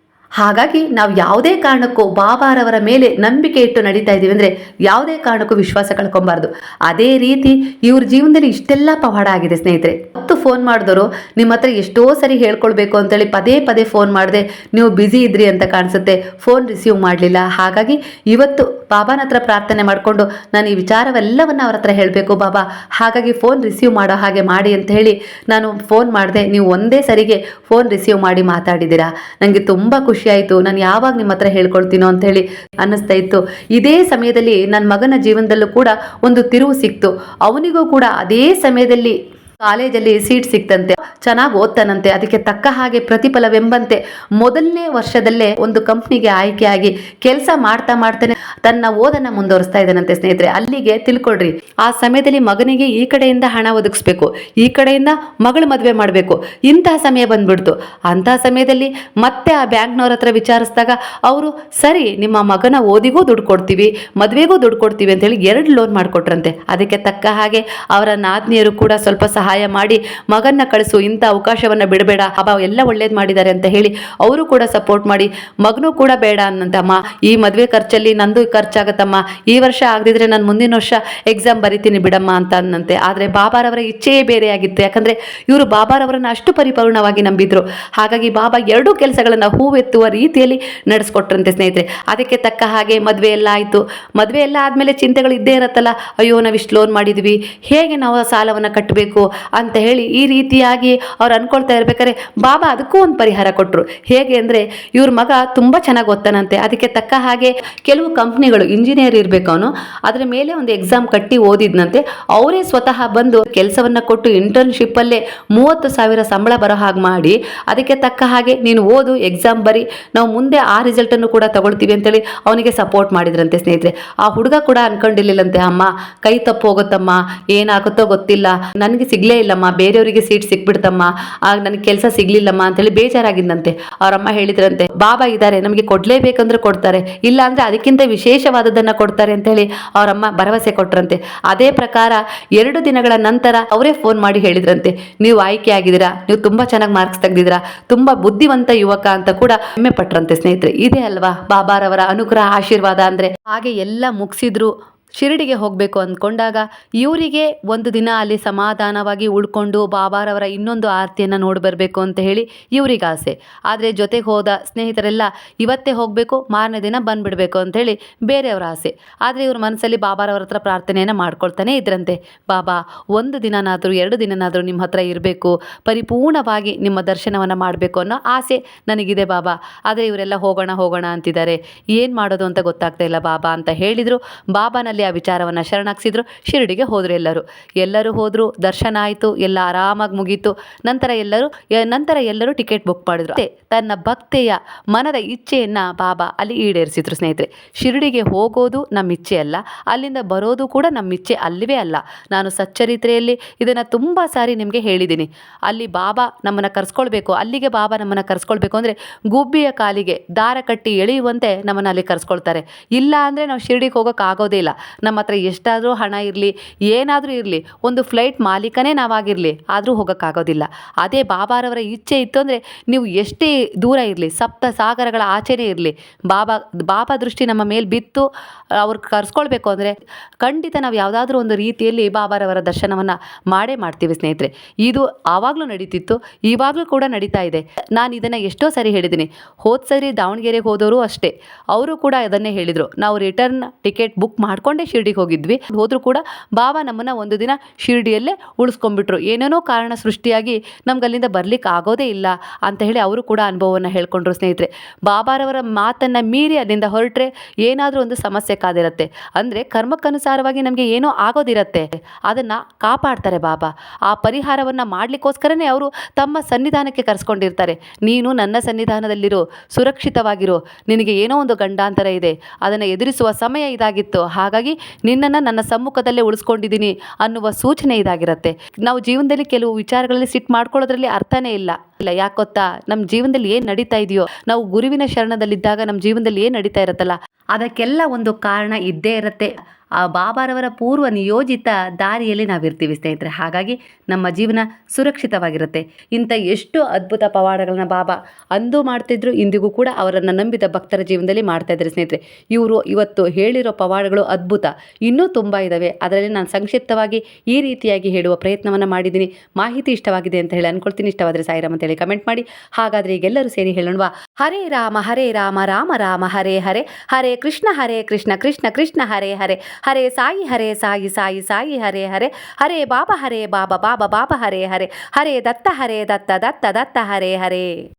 [SPEAKER 1] ಹಾಗಾಗಿ ನಾವು ಯಾವುದೇ ಕಾರಣಕ್ಕೂ ಬಾಬಾರವರ ಮೇಲೆ ನಂಬಿಕೆ ಇಟ್ಟು ನಡೀತಾ ಇದ್ದೀವಿ ಅಂದರೆ ಯಾವುದೇ ಕಾರಣಕ್ಕೂ ವಿಶ್ವಾಸ ಕಳ್ಕೊಬಾರ್ದು. ಅದೇ ರೀತಿ ಇವ್ರ ಜೀವನದಲ್ಲಿ ಇಷ್ಟೆಲ್ಲ ಪವಾಡ ಆಗಿದೆ ಸ್ನೇಹಿತರೆ. ಮತ್ತು ಫೋನ್ ಮಾಡಿದವರು ನಿಮ್ಮ ಹತ್ರ ಎಷ್ಟೋ ಸರಿ ಹೇಳ್ಕೊಳ್ಬೇಕು ಅಂತೇಳಿ ಪದೇ ಪದೇ ಫೋನ್ ಮಾಡಿದೆ, ನೀವು ಬ್ಯುಸಿ ಇದ್ರಿ ಅಂತ ಕಾಣಿಸುತ್ತೆ, ಫೋನ್ ರಿಸೀವ್ ಮಾಡಲಿಲ್ಲ. ಹಾಗಾಗಿ ಇವತ್ತು ಬಾಬಾನ ಹತ್ರ ಪ್ರಾರ್ಥನೆ ಮಾಡಿಕೊಂಡು ನಾನು ಈ ವಿಚಾರವೆಲ್ಲವನ್ನ ಅವ್ರ ಹತ್ರ ಹೇಳಬೇಕು ಬಾಬಾ, ಹಾಗಾಗಿ ಫೋನ್ ರಿಸೀವ್ ಮಾಡೋ ಹಾಗೆ ಮಾಡಿ ಅಂತ ಹೇಳಿ ನಾನು ಫೋನ್ ಮಾಡಿದೆ. ನೀವು ಒಂದೇ ಸರಿಗೆ ಫೋನ್ ರಿಸೀವ್ ಮಾಡಿ ಮಾತಾಡಿದ್ದೀರಾ, ನನಗೆ ತುಂಬ ಖುಷಿ ಆಯಿತು. ನಾನು ಯಾವಾಗ ನಿಮ್ಮ ಹತ್ರ ಹೇಳ್ಕೊಳ್ತೀನೋ ಅಂತ ಹೇಳಿ ಅನ್ನಿಸ್ತಾ ಇತ್ತು. ಇದೇ ಸಮಯದಲ್ಲಿ ನನ್ನ ಮಗನ ಜೀವನದಲ್ಲೂ ಕೂಡ ಒಂದು ತಿರುವು ಸಿಕ್ತು. ಅವನಿಗೂ ಕೂಡ ಅದೇ ಸಮಯದಲ್ಲಿ ಕಾಲೇಜಲ್ಲಿ ಸೀಟ್ ಸಿಕ್ತಂತೆ, ಚೆನ್ನಾಗಿ ಓದ್ತಾನಂತೆ. ಅದಕ್ಕೆ ತಕ್ಕ ಹಾಗೆ ಪ್ರತಿಫಲವೆಂಬಂತೆ ಮೊದಲನೇ ವರ್ಷದಲ್ಲೇ ಒಂದು ಕಂಪ್ನಿಗೆ ಆಯ್ಕೆಯಾಗಿ ಕೆಲಸ ಮಾಡ್ತಾ ಮಾಡ್ತಾನೆ ತನ್ನ ಓದನ್ನ ಮುಂದುವರಿಸ್ತಾ ಇದ್ದಾನಂತೆ ಸ್ನೇಹಿತರೆ. ಅಲ್ಲಿಗೆ ತಿಳ್ಕೊಳ್ರಿ, ಆ ಸಮಯದಲ್ಲಿ ಮಗನಿಗೆ ಈ ಕಡೆಯಿಂದ ಹಣ ಒದಗಿಸ್ಬೇಕು, ಈ ಕಡೆಯಿಂದ ಮಗಳು ಮದುವೆ ಮಾಡಬೇಕು, ಇಂತಹ ಸಮಯ ಬಂದ್ಬಿಡ್ತು. ಅಂತಹ ಸಮಯದಲ್ಲಿ ಮತ್ತೆ ಆ ಬ್ಯಾಂಕ್ನವ್ರ ಹತ್ರ ವಿಚಾರಿಸಿದಾಗ ಅವರು ಸರಿ ನಿಮ್ಮ ಮಗನ ಓದಿಗೂ ದುಡ್ಡು ಕೊಡ್ತೀವಿ, ಮದುವೆಗೂ ದುಡ್ಡು ಕೊಡ್ತೀವಿ ಅಂತೇಳಿ 2 ಲೋನ್ ಮಾಡಿಕೊಟ್ರಂತೆ. ಅದಕ್ಕೆ ತಕ್ಕ ಹಾಗೆ ಅವರ ನಾದ್ನಿಯರು ಕೂಡ ಸ್ವಲ್ಪ ಸಹಾಯ ಮಾಡಿ ಮಗನ್ನ ಕಳಿಸು, ಇಂಥ ಅವಕಾಶವನ್ನ ಬಿಡಬೇಡ, ಅಬ್ಬ ಎಲ್ಲ ಒಳ್ಳೇದು ಮಾಡಿದ್ದಾರೆ ಅಂತ ಹೇಳಿ ಅವರು ಕೂಡ ಸಪೋರ್ಟ್ ಮಾಡಿ ಮಗನೂ ಕೂಡ ಬೇಡ ಅನ್ನಂತಮ್ಮ, ಈ ಮದುವೆ ಖರ್ಚಲ್ಲಿ ನಂದು ಖರ್ಚಾಗತ್ತಮ್ಮ, ಈ ವರ್ಷ ಆಗದಿದ್ರೆ ನಾನು ಮುಂದಿನ ವರ್ಷ ಎಕ್ಸಾಮ್ ಬರಿತೀನಿ ಬಿಡಮ್ಮ ಅಂತ ಅನ್ನಂತೆ. ಆದರೆ ಬಾಬಾರವರ ಇಚ್ಛೆಯೇ ಬೇರೆಯಾಗಿತ್ತು. ಯಾಕಂದ್ರೆ ಇವರು ಬಾಬಾರವರನ್ನ ಅಷ್ಟು ಪರಿಪೂರ್ಣವಾಗಿ ನಂಬಿದ್ರು. ಹಾಗಾಗಿ ಬಾಬಾ 2 ಕೆಲಸಗಳನ್ನ ಹೂವೆತ್ತುವ ರೀತಿಯಲ್ಲಿ ನಡೆಸ್ಕೊಟ್ರಂತೆ ಸ್ನೇಹಿತರೆ. ಅದಕ್ಕೆ ತಕ್ಕ ಹಾಗೆ ಮದುವೆ ಎಲ್ಲ ಆಯಿತು. ಮದುವೆ ಎಲ್ಲ ಆದಮೇಲೆ ಚಿಂತೆಗಳು ಇದ್ದೇ ಇರತ್ತಲ್ಲ, ಅಯ್ಯೋ ನಾವು ಇಷ್ಟು ಲೋನ್ ಮಾಡಿದ್ವಿ, ಹೇಗೆ ನಾವು ಸಾಲವನ್ನು ಕಟ್ಟಬೇಕು ಅಂತ ಹೇಳಿ ಈ ರೀತಿಯಾಗಿ ಅವ್ರು ಅನ್ಕೊಳ್ತಾ ಇರ್ಬೇಕಾದ್ರೆ ಬಾಬಾ ಅದಕ್ಕೂ ಒಂದು ಪರಿಹಾರ ಕೊಟ್ಟರು. ಹೇಗೆ ಅಂದರೆ ಇವ್ರ ಮಗ ತುಂಬ ಚೆನ್ನಾಗಿ ಓದ್ತಾನಂತೆ. ಅದಕ್ಕೆ ತಕ್ಕ ಹಾಗೆ ಕೆಲವು ಕಂಪ್ನಿಗಳು ಇಂಜಿನಿಯರ್ ಇರಬೇಕು ಅವನು, ಅದರ ಮೇಲೆ ಒಂದು ಎಕ್ಸಾಮ್ ಕಟ್ಟಿ ಓದಿದ್ನಂತೆ. ಅವರೇ ಸ್ವತಃ ಬಂದು ಕೆಲಸವನ್ನ ಕೊಟ್ಟು ಇಂಟರ್ನ್ಶಿಪ್ಪಲ್ಲೇ 30,000 ಸಂಬಳ ಬರೋ ಹಾಗೆ ಮಾಡಿ ಅದಕ್ಕೆ ತಕ್ಕ ಹಾಗೆ ನೀನು ಓದು, ಎಕ್ಸಾಮ್ ಬರಿ, ನಾವು ಮುಂದೆ ಆ ರಿಸಲ್ಟನ್ನು ಕೂಡ ತಗೊಳ್ತೀವಿ ಅಂತೇಳಿ ಅವನಿಗೆ ಸಪೋರ್ಟ್ ಮಾಡಿದ್ರಂತೆ ಸ್ನೇಹಿತರೆ. ಆ ಹುಡುಗ ಕೂಡ ಅನ್ಕೊಂಡಿರ್ಲಿಲ್ಲಂತೆ, ಅಮ್ಮ ಕೈ ತಪ್ಪು ಹೋಗುತ್ತಮ್ಮ, ಏನಾಗುತ್ತೋ ಗೊತ್ತಿಲ್ಲ, ನನಗೆ ಸಿಗ್ಲೇ ಇಲ್ಲಮ್ಮ, ಬೇರೆಯವರಿಗೆ ಸೀಟ್ ಸಿಕ್ಬಿಡ್ತಮ್ಮ, ಆಗ ನನಗೆ ಕೆಲಸ ಸಿಗ್ಲಿಲ್ಲಮ್ಮ ಅಂತೇಳಿ ಬೇಜಾರಾಗಿದ್ದಂತೆ. ಅವರಮ್ಮ ಹೇಳಿದ್ರಂತೆ, ಬಾಬಾ ಇದ್ದಾರೆ, ನಮಗೆ ಕೊಡ್ಲೇಬೇಕಂದ್ರೆ ಕೊಡ್ತಾರೆ, ಇಲ್ಲ ಅಂದ್ರೆ ಅದಕ್ಕಿಂತ ವಿಶೇಷವಾದದನ್ನ ಕೊಡ್ತಾರೆ ಅಂತೇಳಿ ಅವರಮ್ಮ ಭರವಸೆ ಕೊಟ್ರಂತೆ. ಅದೇ ಪ್ರಕಾರ 2 ದಿನಗಳ ನಂತರ ಅವರೇ ಫೋನ್ ಮಾಡಿ ಹೇಳಿದ್ರಂತೆ, ನೀವು ಆಯ್ಕೆ ಆಗಿದ್ದೀರಾ, ನೀವು ತುಂಬಾ ಚೆನ್ನಾಗಿ ಮಾರ್ಕ್ಸ್ ತೆಗೆದಿದ್ದೀರಾ, ತುಂಬಾ ಬುದ್ಧಿವಂತ ಯುವಕ ಅಂತ ಕೂಡ ಹೆಮ್ಮೆ ಪಟ್ರಂತೆ ಸ್ನೇಹಿತರೆ. ಇದೆ ಅಲ್ವಾ ಬಾಬಾರವರ ಅನುಗ್ರಹ, ಆಶೀರ್ವಾದ ಅಂದ್ರೆ. ಹಾಗೆ ಎಲ್ಲ ಮುಗಿಸಿದ್ರು. ಶಿರಡಿಗೆ ಹೋಗಬೇಕು ಅಂದ್ಕೊಂಡಾಗ ಇವರಿಗೆ ಒಂದು ದಿನ ಅಲ್ಲಿ ಸಮಾಧಾನವಾಗಿ ಉಳ್ಕೊಂಡು ಬಾಬಾರವರ ಇನ್ನೊಂದು ಆರತಿಯನ್ನು ನೋಡಿ ಬರಬೇಕು ಅಂತ ಹೇಳಿ ಇವ್ರಿಗೆ ಆಸೆ. ಆದರೆ ಜೊತೆಗೆ ಹೋದ ಸ್ನೇಹಿತರೆಲ್ಲ ಇವತ್ತೇ ಹೋಗಬೇಕು, ಮಾರನೇ ದಿನ ಬಂದುಬಿಡಬೇಕು ಅಂಥೇಳಿ ಬೇರೆಯವರ ಆಸೆ. ಆದರೆ ಇವ್ರ ಮನಸ್ಸಲ್ಲಿ ಬಾಬಾರವರ ಹತ್ರ ಪ್ರಾರ್ಥನೆಯನ್ನು ಮಾಡ್ಕೊಳ್ತಾನೆ ಇದ್ರಂತೆ, ಬಾಬಾ 1 ದಿನನಾದರೂ 2 ದಿನನಾದರೂ ನಿಮ್ಮ ಹತ್ರ ಇರಬೇಕು, ಪರಿಪೂರ್ಣವಾಗಿ ನಿಮ್ಮ ದರ್ಶನವನ್ನು ಮಾಡಬೇಕು ಅನ್ನೋ ಆಸೆ ನನಗಿದೆ ಬಾಬಾ. ಆದರೆ ಇವರೆಲ್ಲ ಹೋಗೋಣ ಹೋಗೋಣ ಅಂತಿದ್ದಾರೆ, ಏನು ಮಾಡೋದು ಅಂತ ಗೊತ್ತಾಗ್ತಾ ಇಲ್ಲ ಬಾಬಾ ಅಂತ ಹೇಳಿದರು. ಬಾಬಾನಲ್ಲಿ ಆ ವಿಚಾರವನ್ನು ಶರಣಾಗಿಸಿದ್ರು. ಶಿರಡಿಗೆ ಹೋದರು. ಎಲ್ಲರೂ ಹೋದರು, ದರ್ಶನ ಆಯಿತು, ಎಲ್ಲ ಆರಾಮಾಗಿ ಮುಗೀತು. ನಂತರ ಎಲ್ಲರೂ ಟಿಕೆಟ್ ಬುಕ್ ಮಾಡಿದ್ರು. ತನ್ನ ಭಕ್ತೆಯ ಮನದ ಇಚ್ಛೆಯನ್ನು ಬಾಬಾ ಅಲ್ಲಿ ಈಡೇರಿಸಿದ್ರು ಸ್ನೇಹಿತರೆ. ಶಿರಡಿಗೆ ಹೋಗೋದು ನಮ್ಮ ಇಚ್ಛೆ ಅಲ್ಲ, ಅಲ್ಲಿಂದ ಬರೋದು ಕೂಡ ನಮ್ಮ ಇಚ್ಛೆ ಅಲ್ಲವೇ ಅಲ್ಲ. ನಾನು ಸಚ್ಚರಿತ್ರೆಯಲ್ಲಿ ಇದನ್ನು ತುಂಬ ಸಾರಿ ನಿಮಗೆ ಹೇಳಿದ್ದೀನಿ. ಅಲ್ಲಿ ಬಾಬಾ ನಮ್ಮನ್ನು ಕರೆಸ್ಕೊಳ್ಬೇಕು, ಅಲ್ಲಿಗೆ ಬಾಬಾ ನಮ್ಮನ್ನು ಕರೆಸ್ಕೊಳ್ಬೇಕು ಅಂದರೆ ಗುಬ್ಬಿಯ ಕಾಲಿಗೆ ದಾರ ಕಟ್ಟಿ ಎಳೆಯುವಂತೆ ನಮ್ಮನ್ನು ಅಲ್ಲಿ ಕರೆಸ್ಕೊಳ್ತಾರೆ. ಇಲ್ಲ ಅಂದರೆ ನಾವು ಶಿರಡಿಗೆ ಹೋಗೋಕ್ಕಾಗೋದೇ ಇಲ್ಲ. ನಮ್ಮ ಹತ್ರ ಎಷ್ಟಾದರೂ ಹಣ ಇರಲಿ, ಏನಾದರೂ ಇರಲಿ, ಒಂದು ಫ್ಲೈಟ್ ಮಾಲೀಕನೇ ನಾವಾಗಿರಲಿ, ಆದರೂ ಹೋಗೋಕ್ಕಾಗೋದಿಲ್ಲ. ಅದೇ ಬಾಬಾರವರ ಇಚ್ಛೆ ಇತ್ತು ಅಂದರೆ ನೀವು ಎಷ್ಟೇ ದೂರ ಇರಲಿ, ಸಪ್ತ ಸಾಗರಗಳ ಆಚೆನೇ ಇರಲಿ, ಬಾಬಾ ದೃಷ್ಟಿ ನಮ್ಮ ಮೇಲೆ ಬಿತ್ತು ಅವ್ರು ಕರ್ಸ್ಕೊಳ್ಬೇಕು ಅಂದರೆ ಖಂಡಿತ ನಾವು ಯಾವುದಾದ್ರೂ ಒಂದು ರೀತಿಯಲ್ಲಿ ಬಾಬಾರವರ ದರ್ಶನವನ್ನು ಮಾಡೇ ಮಾಡ್ತೀವಿ ಸ್ನೇಹಿತರೆ. ಇದು ಆವಾಗಲೂ ನಡೀತಿತ್ತು, ಇವಾಗಲೂ ಕೂಡ ನಡೀತಾ ಇದೆ. ನಾನು ಇದನ್ನು ಎಷ್ಟೋ ಸರಿ ಹೇಳಿದ್ದೀನಿ. ಹೋದ ಸರಿ ದಾವಣಗೆರೆಗೆ ಹೋದವರು ಅಷ್ಟೇ, ಅವರು ಕೂಡ ಅದನ್ನೇ ಹೇಳಿದರು. ನಾವು ರಿಟರ್ನ್ ಟಿಕೆಟ್ ಬುಕ್ ಮಾಡಿಕೊಂಡೇ ಶಿರ್ಡಿಗೆ ಹೋಗಿದ್ವಿ. ಹೋದರೂ ಕೂಡ ಬಾಬಾ ನಮ್ಮನ್ನು ಒಂದು ದಿನ ಶಿರ್ಡಿಯಲ್ಲೇ ಉಳಿಸ್ಕೊಂಡ್ಬಿಟ್ರು. ಏನೇನೋ ಕಾರಣ ಸೃಷ್ಟಿಯಾಗಿ ನಮ್ಗೆ ಅಲ್ಲಿಂದ ಬರ್ಲಿಕ್ಕೆ ಆಗೋದೇ ಇಲ್ಲ ಅಂತ ಹೇಳಿ ಅವರು ಕೂಡ ಅನುಭವವನ್ನು ಹೇಳ್ಕೊಂಡ್ರು ಸ್ನೇಹಿತರೆ. ಬಾಬಾರವರ ಮಾತನ್ನು ಮೀರಿ ಅಲ್ಲಿಂದ ಹೊರಟ್ರೆ ಏನಾದರೂ ಒಂದು ಸಮಸ್ಯೆ ಕಾದಿರುತ್ತೆ. ಅಂದರೆ ಕರ್ಮಕ್ಕನುಸಾರವಾಗಿ ನಮಗೆ ಏನೋ ಆಗೋದಿರುತ್ತೆ, ಅದನ್ನು ಕಾಪಾಡ್ತಾರೆ ಬಾಬಾ. ಆ ಪರಿಹಾರವನ್ನು ಮಾಡಲಿಕ್ಕೋಸ್ಕರನೇ ಅವರು ತಮ್ಮ ಸನ್ನಿಧಾನಕ್ಕೆ ಕರೆಸ್ಕೊಂಡಿರ್ತಾರೆ. ನೀನು ನನ್ನ ಸನ್ನಿಧಾನದಲ್ಲಿರೋ, ಸುರಕ್ಷಿತವಾಗಿರೋ, ನಿನಗೆ ಏನೋ ಒಂದು ಗಂಡಾಂತರ ಇದೆ, ಅದನ್ನು ಎದುರಿಸುವ ಸಮಯ ಇದಾಗಿತ್ತು, ಹಾಗಾಗಿ ನಿನ್ನನ್ನು ನನ್ನ ಸಮ್ಮುಖದಲ್ಲೇ ಉಳಿಸ್ಕೊಂಡಿದ್ದೀನಿ ಅನ್ನುವ ಸೂಚನೆ ಇದಾಗಿರುತ್ತೆ. ನಾವು ಜೀವನದಲ್ಲಿ ಕೆಲವು ವಿಚಾರಗಳಲ್ಲಿ ಸಿಟ್ಟು ಮಾಡ್ಕೊಳ್ಳೋದ್ರಲ್ಲಿ ಅರ್ಥನೇ ಇಲ್ಲ. ಯಾಕೆ ಗೊತ್ತಾ, ನಮ್ಮ ಜೀವನದಲ್ಲಿ ಏನು ನಡೀತಾ ಇದೆಯೋ, ನಾವು ಗುರುವಿನ ಶರಣದಲ್ಲಿದ್ದಾಗ ನಮ್ಮ ಜೀವನದಲ್ಲಿ ಏನು ನಡೀತಾ ಇರುತ್ತಲ್ಲ, ಅದಕ್ಕೆಲ್ಲ ಒಂದು ಕಾರಣ ಇದ್ದೇ ಇರುತ್ತೆ. ಆ ಬಾಬಾರವರ ಪೂರ್ವ ನಿಯೋಜಿತ ದಾರಿಯಲ್ಲಿ ನಾವಿರ್ತೀವಿ ಸ್ನೇಹಿತರೆ. ಹಾಗಾಗಿ ನಮ್ಮ ಜೀವನ ಸುರಕ್ಷಿತವಾಗಿರುತ್ತೆ. ಇಂಥ ಎಷ್ಟು ಅದ್ಭುತ ಪವಾಡಗಳನ್ನ ಬಾಬಾ ಅಂದು ಮಾಡ್ತಿದ್ರು, ಇಂದಿಗೂ ಕೂಡ ಅವರನ್ನು ನಂಬಿದ ಭಕ್ತರ ಜೀವನದಲ್ಲಿ ಮಾಡ್ತಾ ಇದ್ದಾರೆ ಸ್ನೇಹಿತರೆ. ಇವರು ಇವತ್ತು ಹೇಳಿರೋ ಪವಾಡಗಳು ಅದ್ಭುತ, ಇನ್ನೂ ತುಂಬ ಇದ್ದಾವೆ. ಅದರಲ್ಲಿ ನಾನು ಸಂಕ್ಷಿಪ್ತವಾಗಿ ಈ ರೀತಿಯಾಗಿ ಹೇಳುವ ಪ್ರಯತ್ನವನ್ನು ಮಾಡಿದ್ದೀನಿ. ಮಾಹಿತಿ ಇಷ್ಟವಾಗಿದೆ ಅಂತ ಹೇಳಿ ಅನ್ಕೊಳ್ತೀನಿ. ಇಷ್ಟವಾದರೆ ಸಾಯಿರಾಮ್ ಅಂತೇಳಿ ಕಮೆಂಟ್ ಮಾಡಿ. ಹಾಗಾದರೆ ಈಗೆಲ್ಲರೂ ಸೇರಿ ಹೇಳೋಣವಾ, ಹರೇ ರಾಮ ರಾಮ ರಾಮ ಹರೇ ಹರೇ, ಹರೇ ಕೃಷ್ಣ ಕೃಷ್ಣ ಕೃಷ್ಣ ಹರೇ ಹರೇ, ಹರೇ ಸಾಯಿ ಸಾಯಿ ಸಾಯಿ ಹರೇ ಹರೇ, ಹರೇ ಬಾಬಾ ಬಾಬಾ ಬಾಬಾ ಹರೇ ಹರೇ, ಹರೇ ದತ್ತ ದತ್ತ ಹರೇ ಹರೇ.